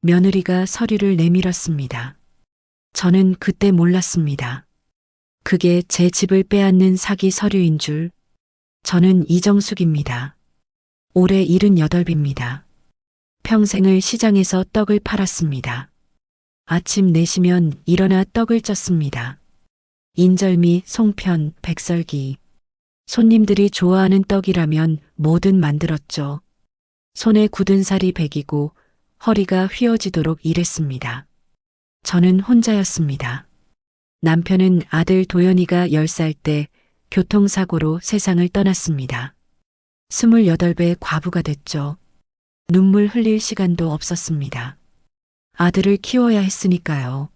며느리가 서류를 내밀었습니다. 저는 그때 몰랐습니다. 그게 제 집을 빼앗는 사기 서류인 줄. 저는 이정숙입니다. 올해 78입니다. 평생을 시장에서 떡을 팔았습니다. 아침 4시면 일어나 떡을 쪘습니다. 인절미, 송편, 백설기. 손님들이 좋아하는 떡이라면 뭐든 만들었죠. 손에 굳은 살이 배기고 허리가 휘어지도록 일했습니다. 저는 혼자였습니다. 남편은 아들 도연이가 10살 때 교통사고로 세상을 떠났습니다. 28배 과부가 됐죠. 눈물 흘릴 시간도 없었습니다. 아들을 키워야 했으니까요.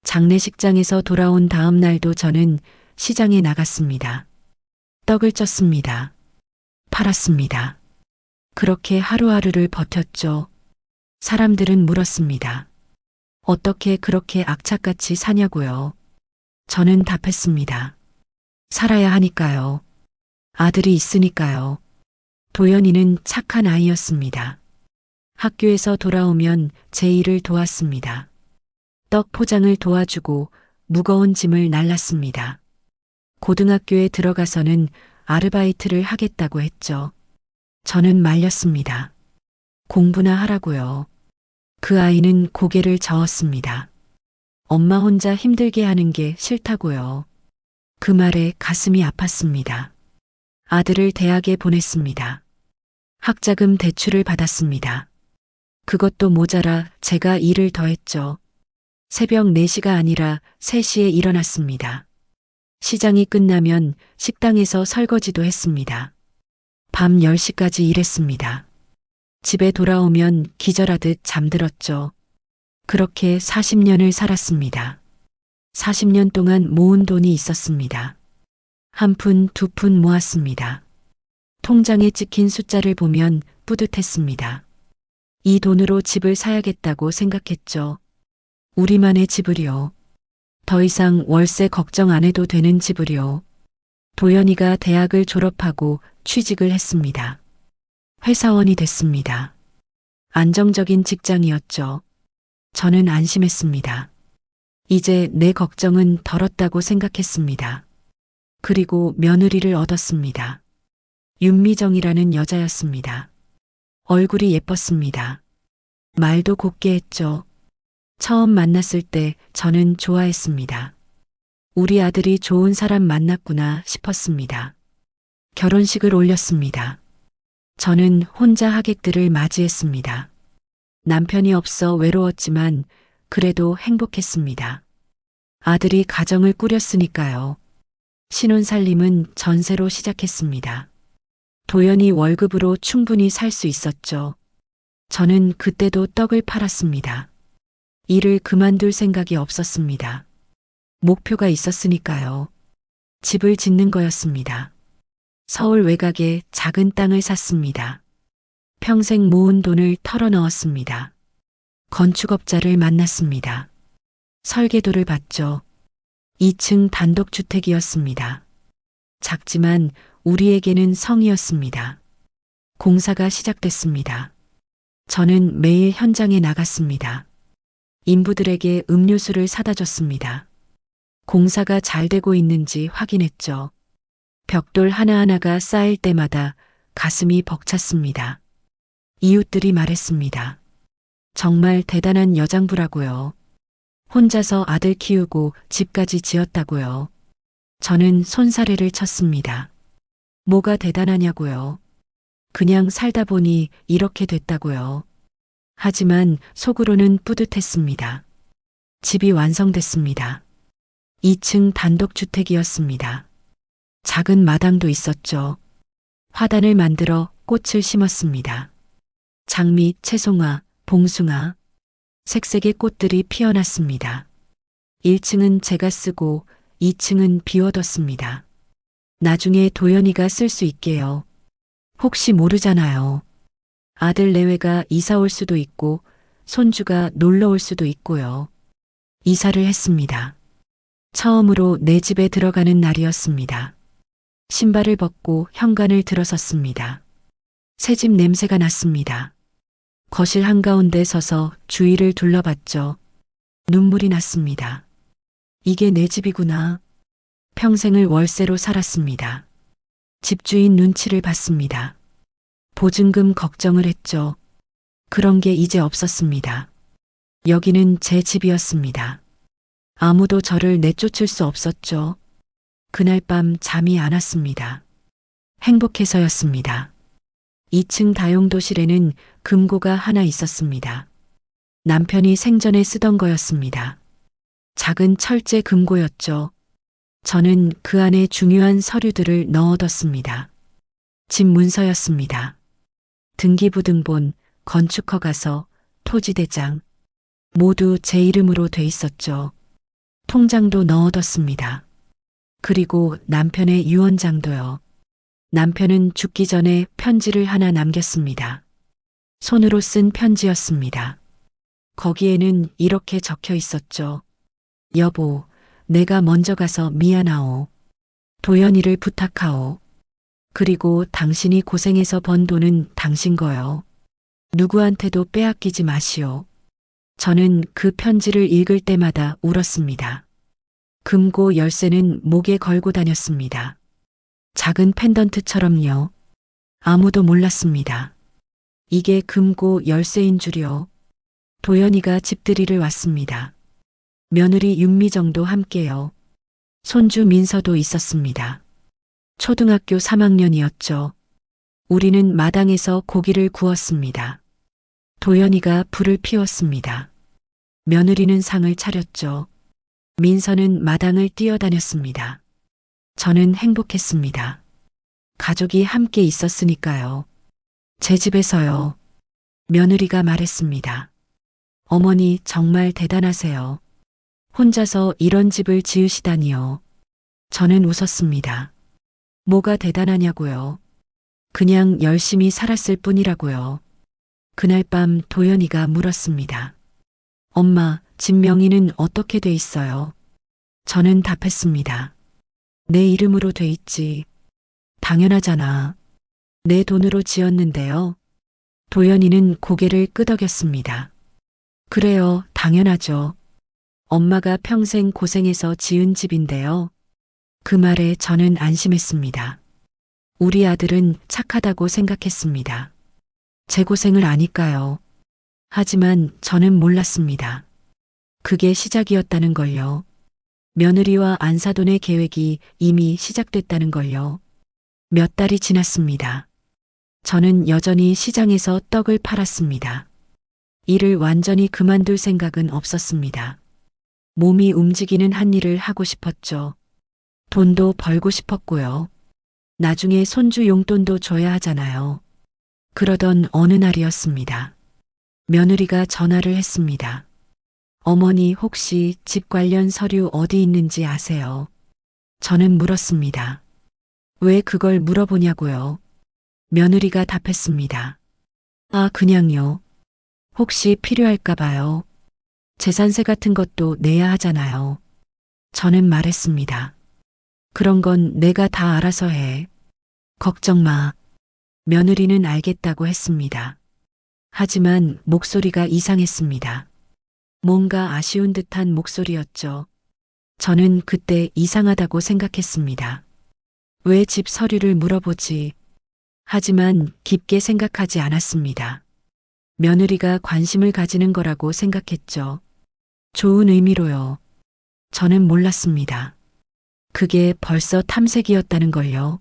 장례식장에서 돌아온 다음 날도 저는 시장에 나갔습니다. 떡을 쪘습니다. 팔았습니다. 그렇게 하루하루를 버텼죠. 사람들은 물었습니다. 어떻게 그렇게 악착같이 사냐고요. 저는 답했습니다. 살아야 하니까요. 아들이 있으니까요. 도연이는 착한 아이였습니다. 학교에서 돌아오면 제 일을 도왔습니다. 떡 포장을 도와주고 무거운 짐을 날랐습니다. 고등학교에 들어가서는 아르바이트를 하겠다고 했죠. 저는 말렸습니다. 공부나 하라고요. 그 아이는 고개를 저었습니다. 엄마 혼자 힘들게 하는 게 싫다고요. 그 말에 가슴이 아팠습니다. 아들을 대학에 보냈습니다. 학자금 대출을 받았습니다. 그것도 모자라 제가 일을 더했죠. 새벽 4시가 아니라 3시에 일어났습니다. 시장이 끝나면 식당에서 설거지도 했습니다. 밤 10시까지 일했습니다. 집에 돌아오면 기절하듯 잠들었죠. 그렇게 40년을 살았습니다. 40년 동안 모은 돈이 있었습니다. 한 푼, 두 푼 모았습니다. 통장에 찍힌 숫자를 보면 뿌듯했습니다. 이 돈으로 집을 사야겠다고 생각했죠. 우리만의 집을요. 더 이상 월세 걱정 안 해도 되는 집을요. 도연이가 대학을 졸업하고 취직을 했습니다. 회사원이 됐습니다. 안정적인 직장이었죠. 저는 안심했습니다. 이제 내 걱정은 덜었다고 생각했습니다. 그리고 며느리를 얻었습니다. 윤미정이라는 여자였습니다. 얼굴이 예뻤습니다. 말도 곱게 했죠. 처음 만났을 때 저는 좋아했습니다. 우리 아들이 좋은 사람 만났구나 싶었습니다. 결혼식을 올렸습니다. 저는 혼자 하객들을 맞이했습니다. 남편이 없어 외로웠지만 그래도 행복했습니다. 아들이 가정을 꾸렸으니까요. 신혼살림은 전세로 시작했습니다. 도연이 월급으로 충분히 살 수 있었죠. 저는 그때도 떡을 팔았습니다. 일을 그만둘 생각이 없었습니다. 목표가 있었으니까요. 집을 짓는 거였습니다. 서울 외곽에 작은 땅을 샀습니다. 평생 모은 돈을 털어넣었습니다. 건축업자를 만났습니다. 설계도를 봤죠. 2층 단독주택이었습니다. 작지만 우리에게는 성이었습니다. 공사가 시작됐습니다. 저는 매일 현장에 나갔습니다. 인부들에게 음료수를 사다 줬습니다. 공사가 잘 되고 있는지 확인했죠. 벽돌 하나하나가 쌓일 때마다 가슴이 벅찼습니다. 이웃들이 말했습니다. 정말 대단한 여장부라고요. 혼자서 아들 키우고 집까지 지었다고요. 저는 손사래를 쳤습니다. 뭐가 대단하냐고요. 그냥 살다 보니 이렇게 됐다고요. 하지만 속으로는 뿌듯했습니다. 집이 완성됐습니다. 2층 단독주택이었습니다. 작은 마당도 있었죠. 화단을 만들어 꽃을 심었습니다. 장미, 채송화, 봉숭아, 색색의 꽃들이 피어났습니다. 1층은 제가 쓰고 2층은 비워뒀습니다. 나중에 도연이가 쓸 수 있게요. 혹시 모르잖아요. 아들 내외가 이사 올 수도 있고 손주가 놀러 올 수도 있고요. 이사를 했습니다. 처음으로 내 집에 들어가는 날이었습니다. 신발을 벗고 현관을 들어섰습니다. 새집 냄새가 났습니다. 거실 한가운데 서서 주위를 둘러봤죠. 눈물이 났습니다. 이게 내 집이구나. 평생을 월세로 살았습니다. 집주인 눈치를 봤습니다. 보증금 걱정을 했죠. 그런 게 이제 없었습니다. 여기는 제 집이었습니다. 아무도 저를 내쫓을 수 없었죠. 그날 밤 잠이 안 왔습니다. 행복해서였습니다. 2층 다용도실에는 금고가 하나 있었습니다. 남편이 생전에 쓰던 거였습니다. 작은 철제 금고였죠. 저는 그 안에 중요한 서류들을 넣어뒀습니다. 집 문서였습니다. 등기부등본, 건축허가서, 토지대장 모두 제 이름으로 돼 있었죠. 통장도 넣어뒀습니다. 그리고 남편의 유언장도요. 남편은 죽기 전에 편지를 하나 남겼습니다. 손으로 쓴 편지였습니다. 거기에는 이렇게 적혀 있었죠. 여보, 내가 먼저 가서 미안하오. 도연이를 부탁하오. 그리고 당신이 고생해서 번 돈은 당신 거요. 누구한테도 빼앗기지 마시오. 저는 그 편지를 읽을 때마다 울었습니다. 금고 열쇠는 목에 걸고 다녔습니다. 작은 펜던트처럼요. 아무도 몰랐습니다. 이게 금고 열쇠인 줄이요. 도연이가 집들이를 왔습니다. 며느리 윤미정도 함께요. 손주 민서도 있었습니다. 초등학교 3학년이었죠. 우리는 마당에서 고기를 구웠습니다. 도연이가 불을 피웠습니다. 며느리는 상을 차렸죠. 민서는 마당을 뛰어다녔습니다. 저는 행복했습니다. 가족이 함께 있었으니까요. 제 집에서요. 며느리가 말했습니다. 어머니 정말 대단하세요. 혼자서 이런 집을 지으시다니요. 저는 웃었습니다. 뭐가 대단하냐고요. 그냥 열심히 살았을 뿐이라고요. 그날 밤 도연이가 물었습니다. 엄마, 집 명의는 어떻게 돼 있어요? 저는 답했습니다. 내 이름으로 돼 있지. 당연하잖아. 내 돈으로 지었는데요. 도연이는 고개를 끄덕였습니다. 그래요, 당연하죠. 엄마가 평생 고생해서 지은 집인데요. 그 말에 저는 안심했습니다. 우리 아들은 착하다고 생각했습니다. 제 고생을 아니까요. 하지만 저는 몰랐습니다. 그게 시작이었다는 걸요. 며느리와 안사돈의 계획이 이미 시작됐다는 걸요. 몇 달이 지났습니다. 저는 여전히 시장에서 떡을 팔았습니다. 일을 완전히 그만둘 생각은 없었습니다. 몸이 움직이는 한 일을 하고 싶었죠. 돈도 벌고 싶었고요. 나중에 손주 용돈도 줘야 하잖아요. 그러던 어느 날이었습니다. 며느리가 전화를 했습니다. 어머니 혹시 집 관련 서류 어디 있는지 아세요? 저는 물었습니다. 왜 그걸 물어보냐고요? 며느리가 답했습니다. 아, 그냥요. 혹시 필요할까 봐요. 재산세 같은 것도 내야 하잖아요. 저는 말했습니다. 그런 건 내가 다 알아서 해. 걱정 마. 며느리는 알겠다고 했습니다. 하지만 목소리가 이상했습니다. 뭔가 아쉬운 듯한 목소리였죠. 저는 그때 이상하다고 생각했습니다. 왜 집 서류를 물어보지? 하지만 깊게 생각하지 않았습니다. 며느리가 관심을 가지는 거라고 생각했죠. 좋은 의미로요. 저는 몰랐습니다. 그게 벌써 탐색이었다는 걸요.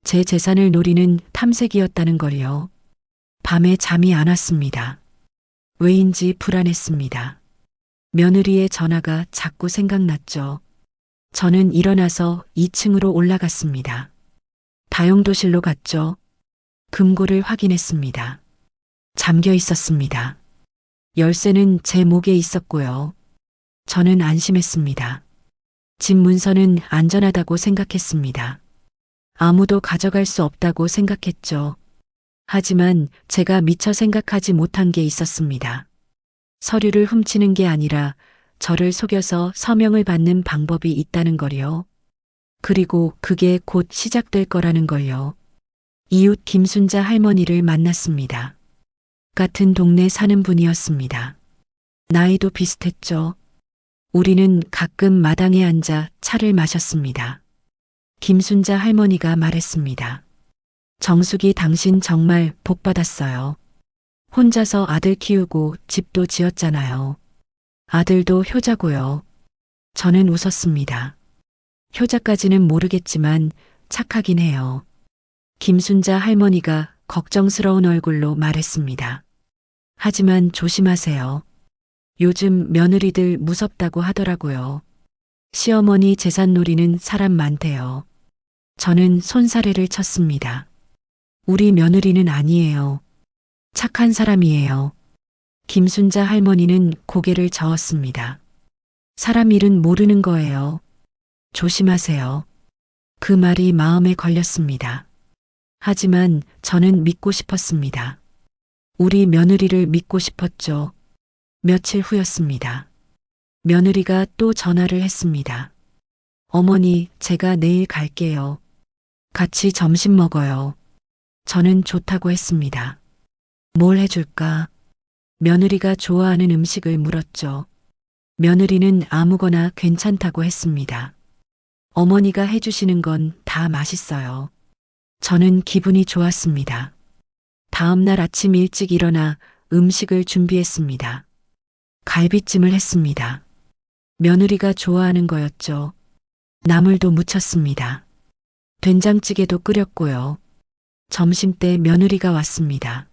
제 재산을 노리는 탐색이었다는 걸요. 밤에 잠이 안 왔습니다. 왜인지 불안했습니다. 며느리의 전화가 자꾸 생각났죠. 저는 일어나서 2층으로 올라갔습니다. 다용도실로 갔죠. 금고를 확인했습니다. 잠겨 있었습니다. 열쇠는 제 목에 있었고요. 저는 안심했습니다. 집 문서는 안전하다고 생각했습니다. 아무도 가져갈 수 없다고 생각했죠. 하지만 제가 미처 생각하지 못한 게 있었습니다. 서류를 훔치는 게 아니라 저를 속여서 서명을 받는 방법이 있다는 걸요. 그리고 그게 곧 시작될 거라는 걸요. 이웃 김순자 할머니를 만났습니다. 같은 동네 사는 분이었습니다. 나이도 비슷했죠. 우리는 가끔 마당에 앉아 차를 마셨습니다. 김순자 할머니가 말했습니다. 정숙이 당신 정말 복 받았어요. 혼자서 아들 키우고 집도 지었잖아요. 아들도 효자고요. 저는 웃었습니다. 효자까지는 모르겠지만 착하긴 해요. 김순자 할머니가 걱정스러운 얼굴로 말했습니다. 하지만 조심하세요. 요즘 며느리들 무섭다고 하더라고요. 시어머니 재산 노리는 사람 많대요. 저는 손사래를 쳤습니다. 우리 며느리는 아니에요. 착한 사람이에요. 김순자 할머니는 고개를 저었습니다. 사람 일은 모르는 거예요. 조심하세요. 그 말이 마음에 걸렸습니다. 하지만 저는 믿고 싶었습니다. 우리 며느리를 믿고 싶었죠. 며칠 후였습니다. 며느리가 또 전화를 했습니다. 어머니, 제가 내일 갈게요. 같이 점심 먹어요. 저는 좋다고 했습니다. 뭘 해줄까? 며느리가 좋아하는 음식을 물었죠. 며느리는 아무거나 괜찮다고 했습니다. 어머니가 해주시는 건 다 맛있어요. 저는 기분이 좋았습니다. 다음 날 아침 일찍 일어나 음식을 준비했습니다. 갈비찜을 했습니다. 며느리가 좋아하는 거였죠. 나물도 무쳤습니다. 된장찌개도 끓였고요. 점심때 며느리가 왔습니다.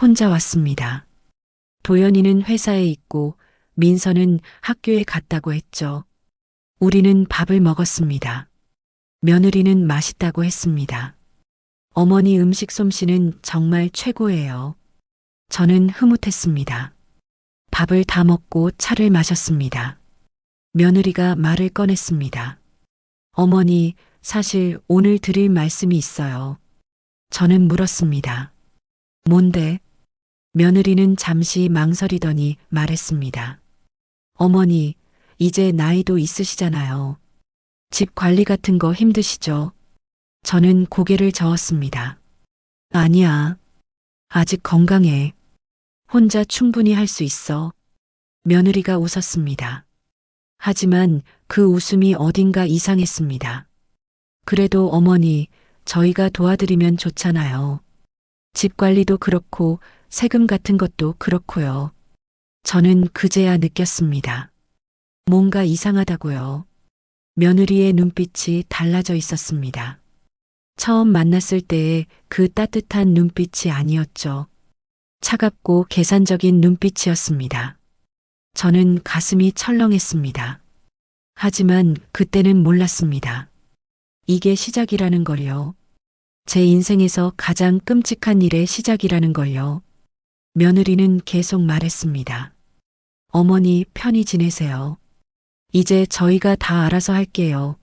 혼자 왔습니다. 도연이는 회사에 있고 민서는 학교에 갔다고 했죠. 우리는 밥을 먹었습니다. 며느리는 맛있다고 했습니다. 어머니 음식 솜씨는 정말 최고예요. 저는 흐뭇했습니다. 밥을 다 먹고 차를 마셨습니다. 며느리가 말을 꺼냈습니다. 어머니, 사실 오늘 드릴 말씀이 있어요. 저는 물었습니다. 뭔데? 며느리는 잠시 망설이더니 말했습니다. 어머니, 이제 나이도 있으시잖아요. 집 관리 같은 거 힘드시죠? 저는 고개를 저었습니다. 아니야. 아직 건강해. 혼자 충분히 할 수 있어. 며느리가 웃었습니다. 하지만 그 웃음이 어딘가 이상했습니다. 그래도 어머니, 저희가 도와드리면 좋잖아요. 집 관리도 그렇고 세금 같은 것도 그렇고요. 저는 그제야 느꼈습니다. 뭔가 이상하다고요. 며느리의 눈빛이 달라져 있었습니다. 처음 만났을 때의 그 따뜻한 눈빛이 아니었죠. 차갑고 계산적인 눈빛이었습니다. 저는 가슴이 철렁했습니다. 하지만 그때는 몰랐습니다. 이게 시작이라는 걸요. 제 인생에서 가장 끔찍한 일의 시작이라는 걸요. 며느리는 계속 말했습니다. 어머니 편히 지내세요. 이제 저희가 다 알아서 할게요.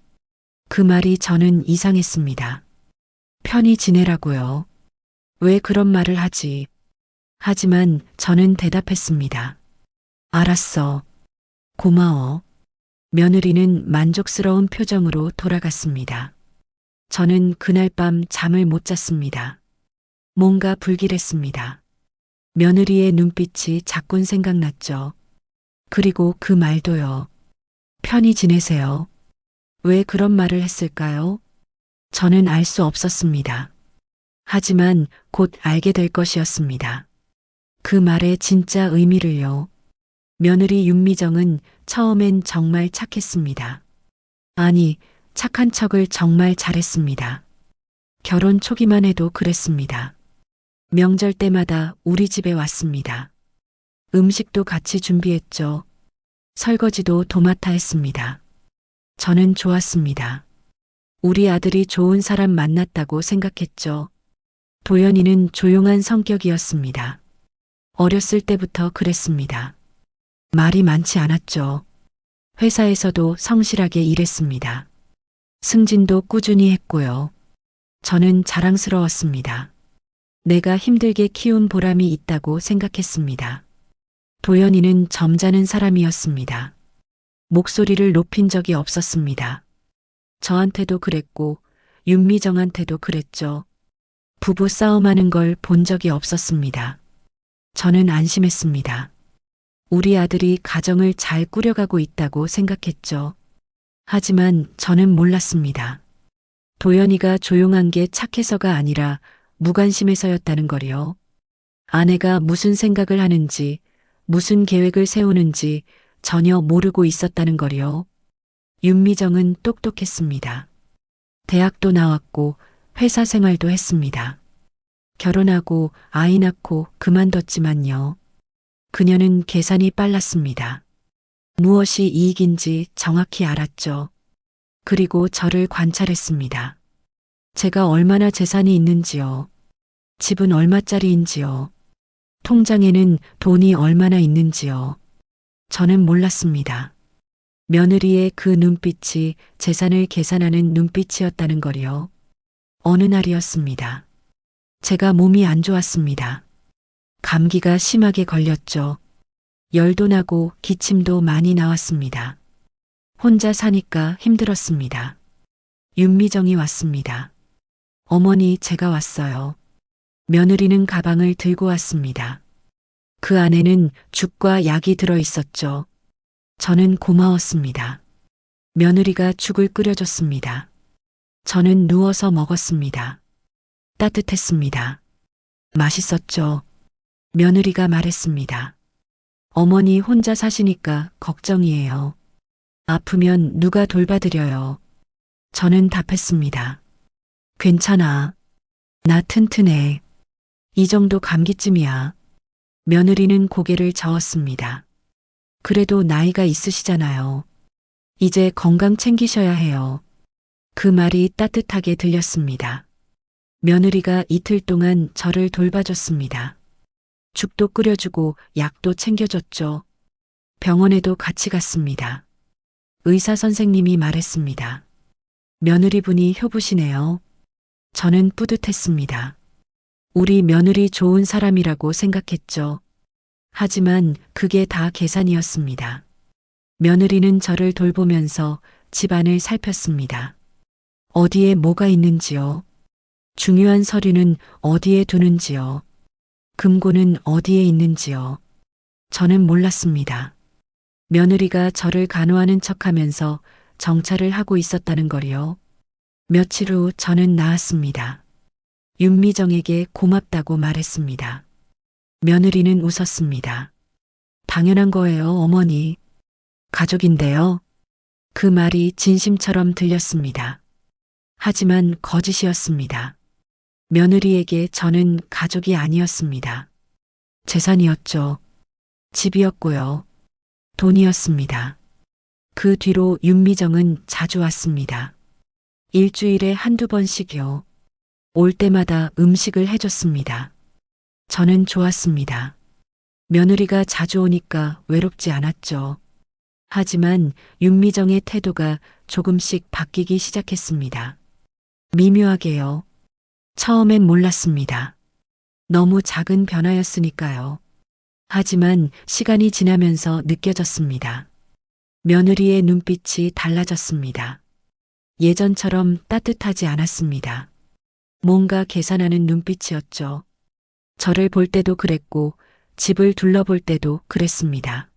그 말이 저는 이상했습니다. 편히 지내라고요. 왜 그런 말을 하지? 하지만 저는 대답했습니다. 알았어. 고마워. 며느리는 만족스러운 표정으로 돌아갔습니다. 저는 그날 밤 잠을 못 잤습니다. 뭔가 불길했습니다. 며느리의 눈빛이 자꾼 생각났죠. 그리고 그 말도요. 편히 지내세요. 왜 그런 말을 했을까요? 저는 알 수 없었습니다. 하지만 곧 알게 될 것이었습니다. 그 말의 진짜 의미를요. 며느리 윤미정은 처음엔 정말 착했습니다. 아니, 착한 척을 정말 잘했습니다. 결혼 초기만 해도 그랬습니다. 명절 때마다 우리 집에 왔습니다. 음식도 같이 준비했죠. 설거지도 도맡아 했습니다. 저는 좋았습니다. 우리 아들이 좋은 사람 만났다고 생각했죠. 도연이는 조용한 성격이었습니다. 어렸을 때부터 그랬습니다. 말이 많지 않았죠. 회사에서도 성실하게 일했습니다. 승진도 꾸준히 했고요. 저는 자랑스러웠습니다. 내가 힘들게 키운 보람이 있다고 생각했습니다. 도연이는 점잖은 사람이었습니다. 목소리를 높인 적이 없었습니다. 저한테도 그랬고 윤미정한테도 그랬죠. 부부 싸움하는 걸 본 적이 없었습니다. 저는 안심했습니다. 우리 아들이 가정을 잘 꾸려가고 있다고 생각했죠. 하지만 저는 몰랐습니다. 도연이가 조용한 게 착해서가 아니라 무관심해서였다는 거요. 아내가 무슨 생각을 하는지, 무슨 계획을 세우는지 전혀 모르고 있었다는 거요. 윤미정은 똑똑했습니다. 대학도 나왔고 회사 생활도 했습니다. 결혼하고 아이 낳고 그만뒀지만요. 그녀는 계산이 빨랐습니다. 무엇이 이익인지 정확히 알았죠. 그리고 저를 관찰했습니다. 제가 얼마나 재산이 있는지요. 집은 얼마짜리인지요. 통장에는 돈이 얼마나 있는지요. 저는 몰랐습니다. 며느리의 그 눈빛이 재산을 계산하는 눈빛이었다는 거리요. 어느 날이었습니다. 제가 몸이 안 좋았습니다. 감기가 심하게 걸렸죠. 열도 나고 기침도 많이 나왔습니다. 혼자 사니까 힘들었습니다. 윤미정이 왔습니다. 어머니, 제가 왔어요. 며느리는 가방을 들고 왔습니다. 그 안에는 죽과 약이 들어 있었죠. 저는 고마웠습니다. 며느리가 죽을 끓여줬습니다. 저는 누워서 먹었습니다. 따뜻했습니다. 맛있었죠. 며느리가 말했습니다. 어머니 혼자 사시니까 걱정이에요. 아프면 누가 돌봐드려요. 저는 답했습니다. 괜찮아. 나 튼튼해. 이 정도 감기쯤이야. 며느리는 고개를 저었습니다. 그래도 나이가 있으시잖아요. 이제 건강 챙기셔야 해요. 그 말이 따뜻하게 들렸습니다. 며느리가 이틀 동안 저를 돌봐줬습니다. 죽도 끓여주고 약도 챙겨줬죠. 병원에도 같이 갔습니다. 의사 선생님이 말했습니다. 며느리분이 효부시네요. 저는 뿌듯했습니다. 우리 며느리 좋은 사람이라고 생각했죠. 하지만 그게 다 계산이었습니다. 며느리는 저를 돌보면서 집안을 살폈습니다. 어디에 뭐가 있는지요? 중요한 서류는 어디에 두는지요? 금고는 어디에 있는지요? 저는 몰랐습니다. 며느리가 저를 간호하는 척하면서 정찰을 하고 있었다는 거리요. 며칠 후 저는 나았습니다. 윤미정에게 고맙다고 말했습니다. 며느리는 웃었습니다. 당연한 거예요, 어머니. 가족인데요. 그 말이 진심처럼 들렸습니다. 하지만 거짓이었습니다. 며느리에게 저는 가족이 아니었습니다. 재산이었죠. 집이었고요. 돈이었습니다. 그 뒤로 윤미정은 자주 왔습니다. 일주일에 한두 번씩요. 올 때마다 음식을 해줬습니다. 저는 좋았습니다. 며느리가 자주 오니까 외롭지 않았죠. 하지만 윤미정의 태도가 조금씩 바뀌기 시작했습니다. 미묘하게요. 처음엔 몰랐습니다. 너무 작은 변화였으니까요. 하지만 시간이 지나면서 느껴졌습니다. 며느리의 눈빛이 달라졌습니다. 예전처럼 따뜻하지 않았습니다. 뭔가 계산하는 눈빛이었죠. 저를 볼 때도 그랬고 집을 둘러볼 때도 그랬습니다.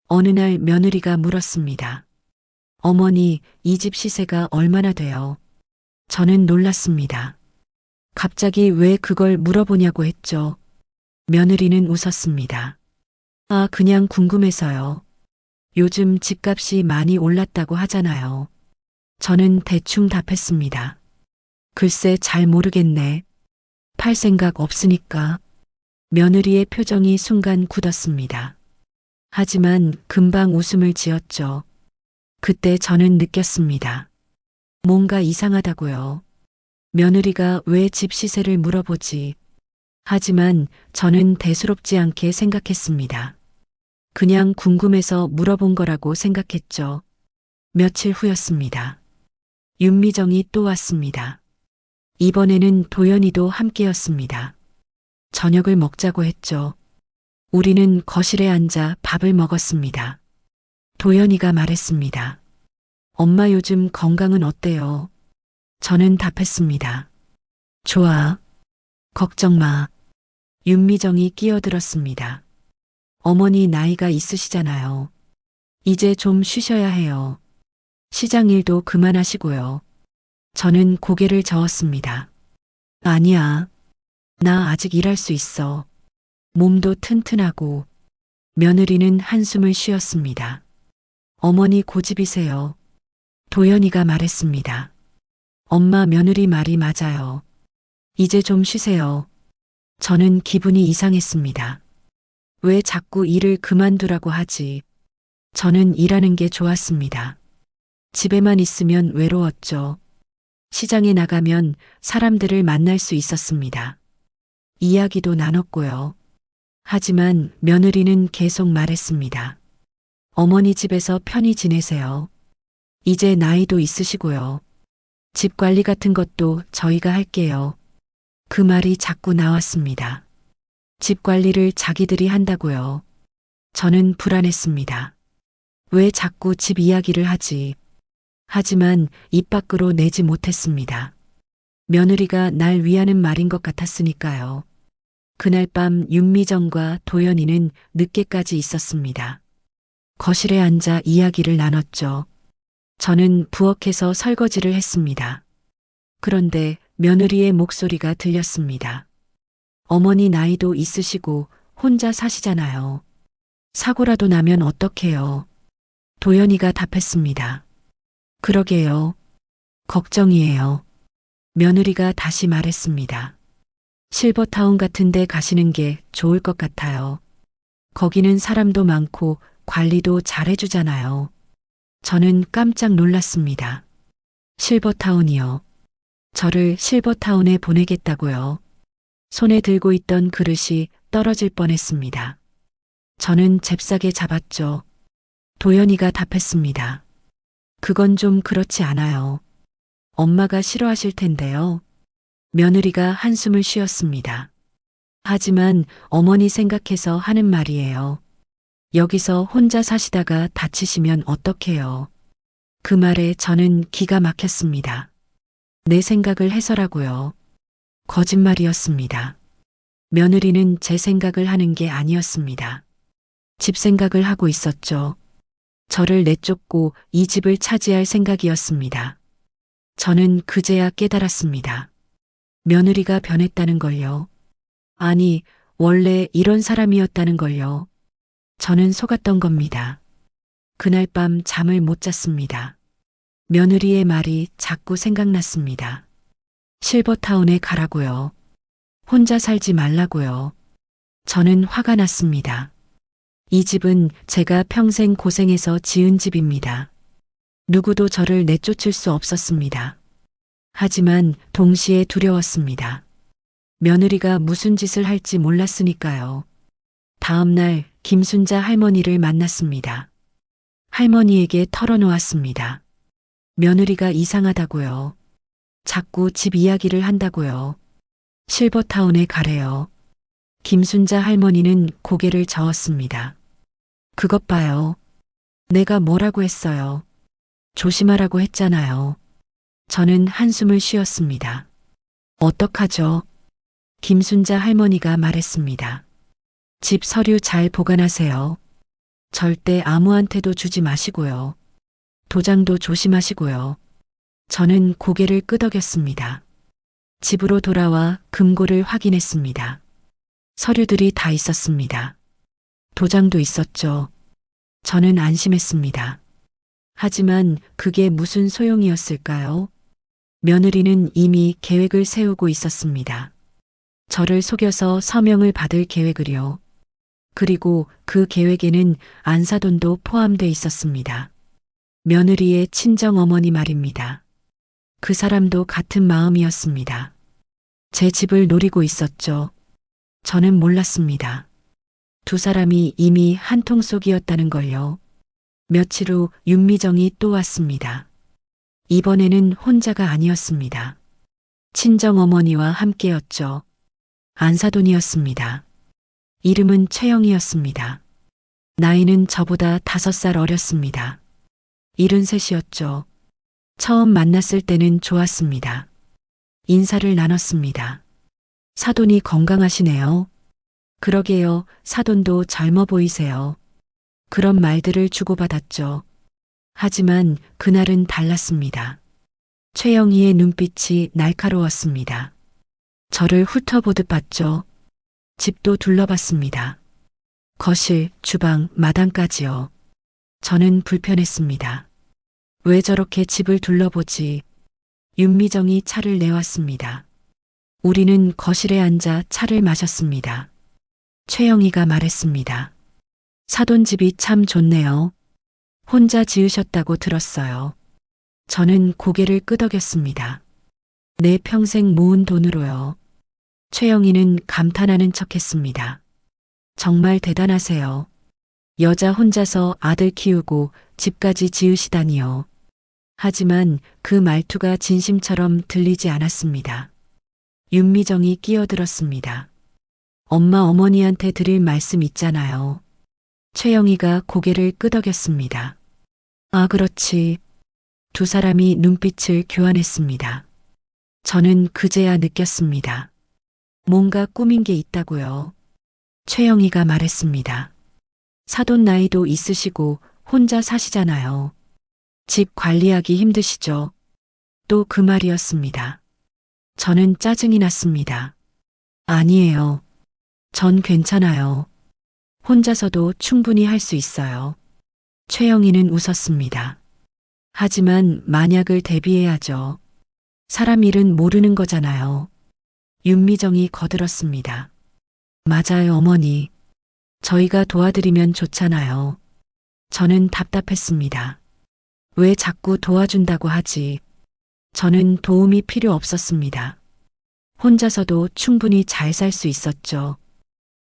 어느 날 며느리가 물었습니다. 어머니, 이 집 시세가 얼마나 돼요? 저는 놀랐습니다. 갑자기 왜 그걸 물어보냐고 했죠. 며느리는 웃었습니다. 아, 그냥 궁금해서요. 요즘 집값이 많이 올랐다고 하잖아요. 저는 대충 답했습니다. 글쎄 잘 모르겠네. 팔 생각 없으니까. 며느리의 표정이 순간 굳었습니다. 하지만 금방 웃음을 지었죠. 그때 저는 느꼈습니다. 뭔가 이상하다고요. 며느리가 왜 집 시세를 물어보지? 하지만 저는 대수롭지 않게 생각했습니다. 그냥 궁금해서 물어본 거라고 생각했죠. 며칠 후였습니다. 윤미정이 또 왔습니다. 이번에는 도연이도 함께였습니다. 저녁을 먹자고 했죠. 우리는 거실에 앉아 밥을 먹었습니다. 도연이가 말했습니다. 엄마 요즘 건강은 어때요? 저는 답했습니다. 좋아. 걱정 마. 윤미정이 끼어들었습니다. 어머니 나이가 있으시잖아요. 이제 좀 쉬셔야 해요. 시장 일도 그만하시고요. 저는 고개를 저었습니다. 아니야. 나 아직 일할 수 있어. 몸도 튼튼하고. 며느리는 한숨을 쉬었습니다. 어머니 고집이세요. 도연이가 말했습니다. 엄마 며느리 말이 맞아요. 이제 좀 쉬세요. 저는 기분이 이상했습니다. 왜 자꾸 일을 그만두라고 하지? 저는 일하는 게 좋았습니다. 집에만 있으면 외로웠죠. 시장에 나가면 사람들을 만날 수 있었습니다. 이야기도 나눴고요. 하지만 며느리는 계속 말했습니다. 어머니 집에서 편히 지내세요. 이제 나이도 있으시고요. 집 관리 같은 것도 저희가 할게요. 그 말이 자꾸 나왔습니다. 집 관리를 자기들이 한다고요. 저는 불안했습니다. 왜 자꾸 집 이야기를 하지? 하지만 입 밖으로 내지 못했습니다. 며느리가 날 위하는 말인 것 같았으니까요. 그날 밤 윤미정과 도연이는 늦게까지 있었습니다. 거실에 앉아 이야기를 나눴죠. 저는 부엌에서 설거지를 했습니다. 그런데 며느리의 목소리가 들렸습니다. 어머니 나이도 있으시고 혼자 사시잖아요. 사고라도 나면 어떡해요? 도연이가 답했습니다. 그러게요. 걱정이에요. 며느리가 다시 말했습니다. 실버타운 같은 데 가시는 게 좋을 것 같아요. 거기는 사람도 많고 관리도 잘해주잖아요. 저는 깜짝 놀랐습니다. 실버타운이요. 저를 실버타운에 보내겠다고요. 손에 들고 있던 그릇이 떨어질 뻔했습니다. 저는 잽싸게 잡았죠. 도연이가 답했습니다. 그건 좀 그렇지 않아요. 엄마가 싫어하실 텐데요. 며느리가 한숨을 쉬었습니다. 하지만 어머니 생각해서 하는 말이에요. 여기서 혼자 사시다가 다치시면 어떡해요. 그 말에 저는 기가 막혔습니다. 내 생각을 해서라고요. 거짓말이었습니다. 며느리는 제 생각을 하는 게 아니었습니다. 집 생각을 하고 있었죠. 저를 내쫓고 이 집을 차지할 생각이었습니다. 저는 그제야 깨달았습니다. 며느리가 변했다는 걸요. 아니, 원래 이런 사람이었다는 걸요. 저는 속았던 겁니다. 그날 밤 잠을 못 잤습니다. 며느리의 말이 자꾸 생각났습니다. 실버타운에 가라고요. 혼자 살지 말라고요. 저는 화가 났습니다. 이 집은 제가 평생 고생해서 지은 집입니다. 누구도 저를 내쫓을 수 없었습니다. 하지만 동시에 두려웠습니다. 며느리가 무슨 짓을 할지 몰랐으니까요. 다음 날 김순자 할머니를 만났습니다. 할머니에게 털어놓았습니다. 며느리가 이상하다고요. 자꾸 집 이야기를 한다고요. 실버타운에 가래요. 김순자 할머니는 고개를 저었습니다. 그것 봐요. 내가 뭐라고 했어요. 조심하라고 했잖아요. 저는 한숨을 쉬었습니다. 어떡하죠? 김순자 할머니가 말했습니다. 집 서류 잘 보관하세요. 절대 아무한테도 주지 마시고요. 도장도 조심하시고요. 저는 고개를 끄덕였습니다. 집으로 돌아와 금고를 확인했습니다. 서류들이 다 있었습니다. 도장도 있었죠. 저는 안심했습니다. 하지만 그게 무슨 소용이었을까요? 며느리는 이미 계획을 세우고 있었습니다. 저를 속여서 서명을 받을 계획을요. 그리고 그 계획에는 안사돈도 포함돼 있었습니다. 며느리의 친정어머니 말입니다. 그 사람도 같은 마음이었습니다. 제 집을 노리고 있었죠. 저는 몰랐습니다. 두 사람이 이미 한통 속이었다는 걸요. 며칠 후 윤미정이 또 왔습니다. 이번에는 혼자가 아니었습니다. 친정어머니와 함께였죠. 안사돈이었습니다. 이름은 최영이었습니다. 나이는 저보다 5살 어렸습니다. 73이었죠. 처음 만났을 때는 좋았습니다. 인사를 나눴습니다. 사돈이 건강하시네요. 그러게요. 사돈도 젊어 보이세요. 그런 말들을 주고받았죠. 하지만 그날은 달랐습니다. 최영희의 눈빛이 날카로웠습니다. 저를 훑어보듯 봤죠. 집도 둘러봤습니다. 거실, 주방, 마당까지요. 저는 불편했습니다. 왜 저렇게 집을 둘러보지? 윤미정이 차를 내왔습니다. 우리는 거실에 앉아 차를 마셨습니다. 최영희가 말했습니다. 사돈 집이 참 좋네요. 혼자 지으셨다고 들었어요. 저는 고개를 끄덕였습니다. 내 평생 모은 돈으로요. 최영희는 감탄하는 척했습니다. 정말 대단하세요. 여자 혼자서 아들 키우고 집까지 지으시다니요. 하지만 그 말투가 진심처럼 들리지 않았습니다. 윤미정이 끼어들었습니다. 엄마 어머니한테 드릴 말씀 있잖아요. 최영희가 고개를 끄덕였습니다. 아, 그렇지. 두 사람이 눈빛을 교환했습니다. 저는 그제야 느꼈습니다. 뭔가 꾸민 게 있다고요. 최영희가 말했습니다. 사돈 나이도 있으시고 혼자 사시잖아요. 집 관리하기 힘드시죠? 또 그 말이었습니다. 저는 짜증이 났습니다. 아니에요. 전 괜찮아요. 혼자서도 충분히 할 수 있어요. 최영희는 웃었습니다. 하지만 만약을 대비해야죠. 사람 일은 모르는 거잖아요. 윤미정이 거들었습니다. 맞아요, 어머니. 저희가 도와드리면 좋잖아요. 저는 답답했습니다. 왜 자꾸 도와준다고 하지? 저는 도움이 필요 없었습니다. 혼자서도 충분히 잘 살 수 있었죠.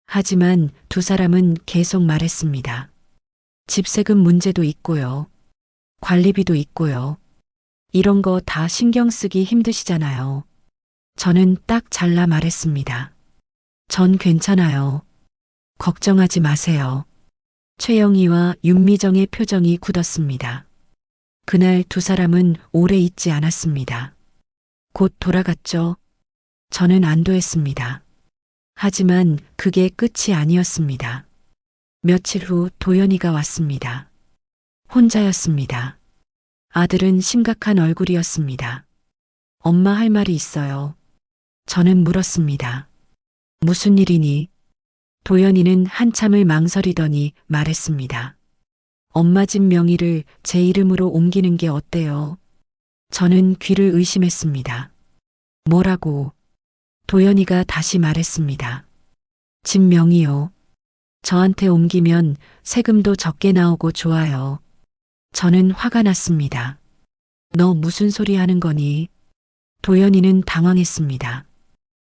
하지만 두 사람은 계속 말했습니다. 집세금 문제도 있고요. 관리비도 있고요. 이런 거 다 신경 쓰기 힘드시잖아요. 저는 딱 잘라 말했습니다. 전 괜찮아요. 걱정하지 마세요. 최영희와 윤미정의 표정이 굳었습니다. 그날 두 사람은 오래 있지 않았습니다. 곧 돌아갔죠. 저는 안도했습니다. 하지만 그게 끝이 아니었습니다. 며칠 후 도연이가 왔습니다. 혼자였습니다. 아들은 심각한 얼굴이었습니다. 엄마 할 말이 있어요. 저는 물었습니다. 무슨 일이니? 도연이는 한참을 망설이더니 말했습니다. 엄마 집 명의를 제 이름으로 옮기는 게 어때요? 저는 귀를 의심했습니다. 뭐라고? 도연이가 다시 말했습니다. 집 명의요. 저한테 옮기면 세금도 적게 나오고 좋아요. 저는 화가 났습니다. 너 무슨 소리 하는 거니? 도연이는 당황했습니다.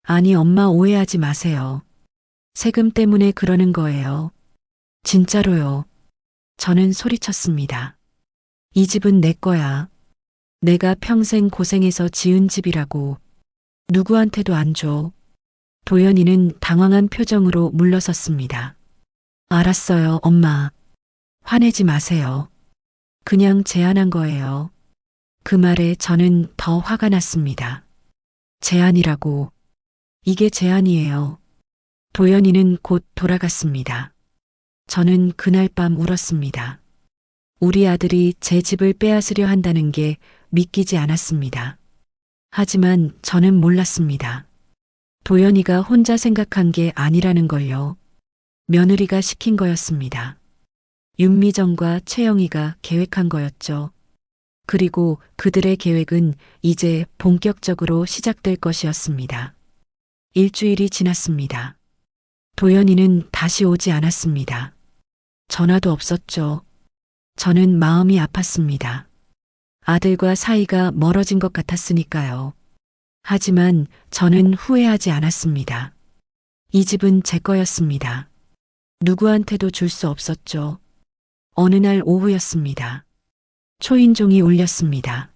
아니, 엄마 오해하지 마세요. 세금 때문에 그러는 거예요. 진짜로요. 저는 소리쳤습니다. 이 집은 내 거야. 내가 평생 고생해서 지은 집이라고. 누구한테도 안 줘. 도연이는 당황한 표정으로 물러섰습니다. 알았어요, 엄마. 화내지 마세요. 그냥 제안한 거예요. 그 말에 저는 더 화가 났습니다. 제안이라고. 이게 제안이에요. 도연이는 곧 돌아갔습니다. 저는 그날 밤 울었습니다. 우리 아들이 제 집을 빼앗으려 한다는 게 믿기지 않았습니다. 하지만 저는 몰랐습니다. 도연이가 혼자 생각한 게 아니라는 걸요. 며느리가 시킨 거였습니다. 윤미정과 최영희가 계획한 거였죠. 그리고 그들의 계획은 이제 본격적으로 시작될 것이었습니다. 일주일이 지났습니다. 도연이는 다시 오지 않았습니다. 전화도 없었죠. 저는 마음이 아팠습니다. 아들과 사이가 멀어진 것 같았으니까요. 하지만 저는 후회하지 않았습니다. 이 집은 제 거였습니다. 누구한테도 줄 수 없었죠. 어느 날 오후였습니다. 초인종이 울렸습니다.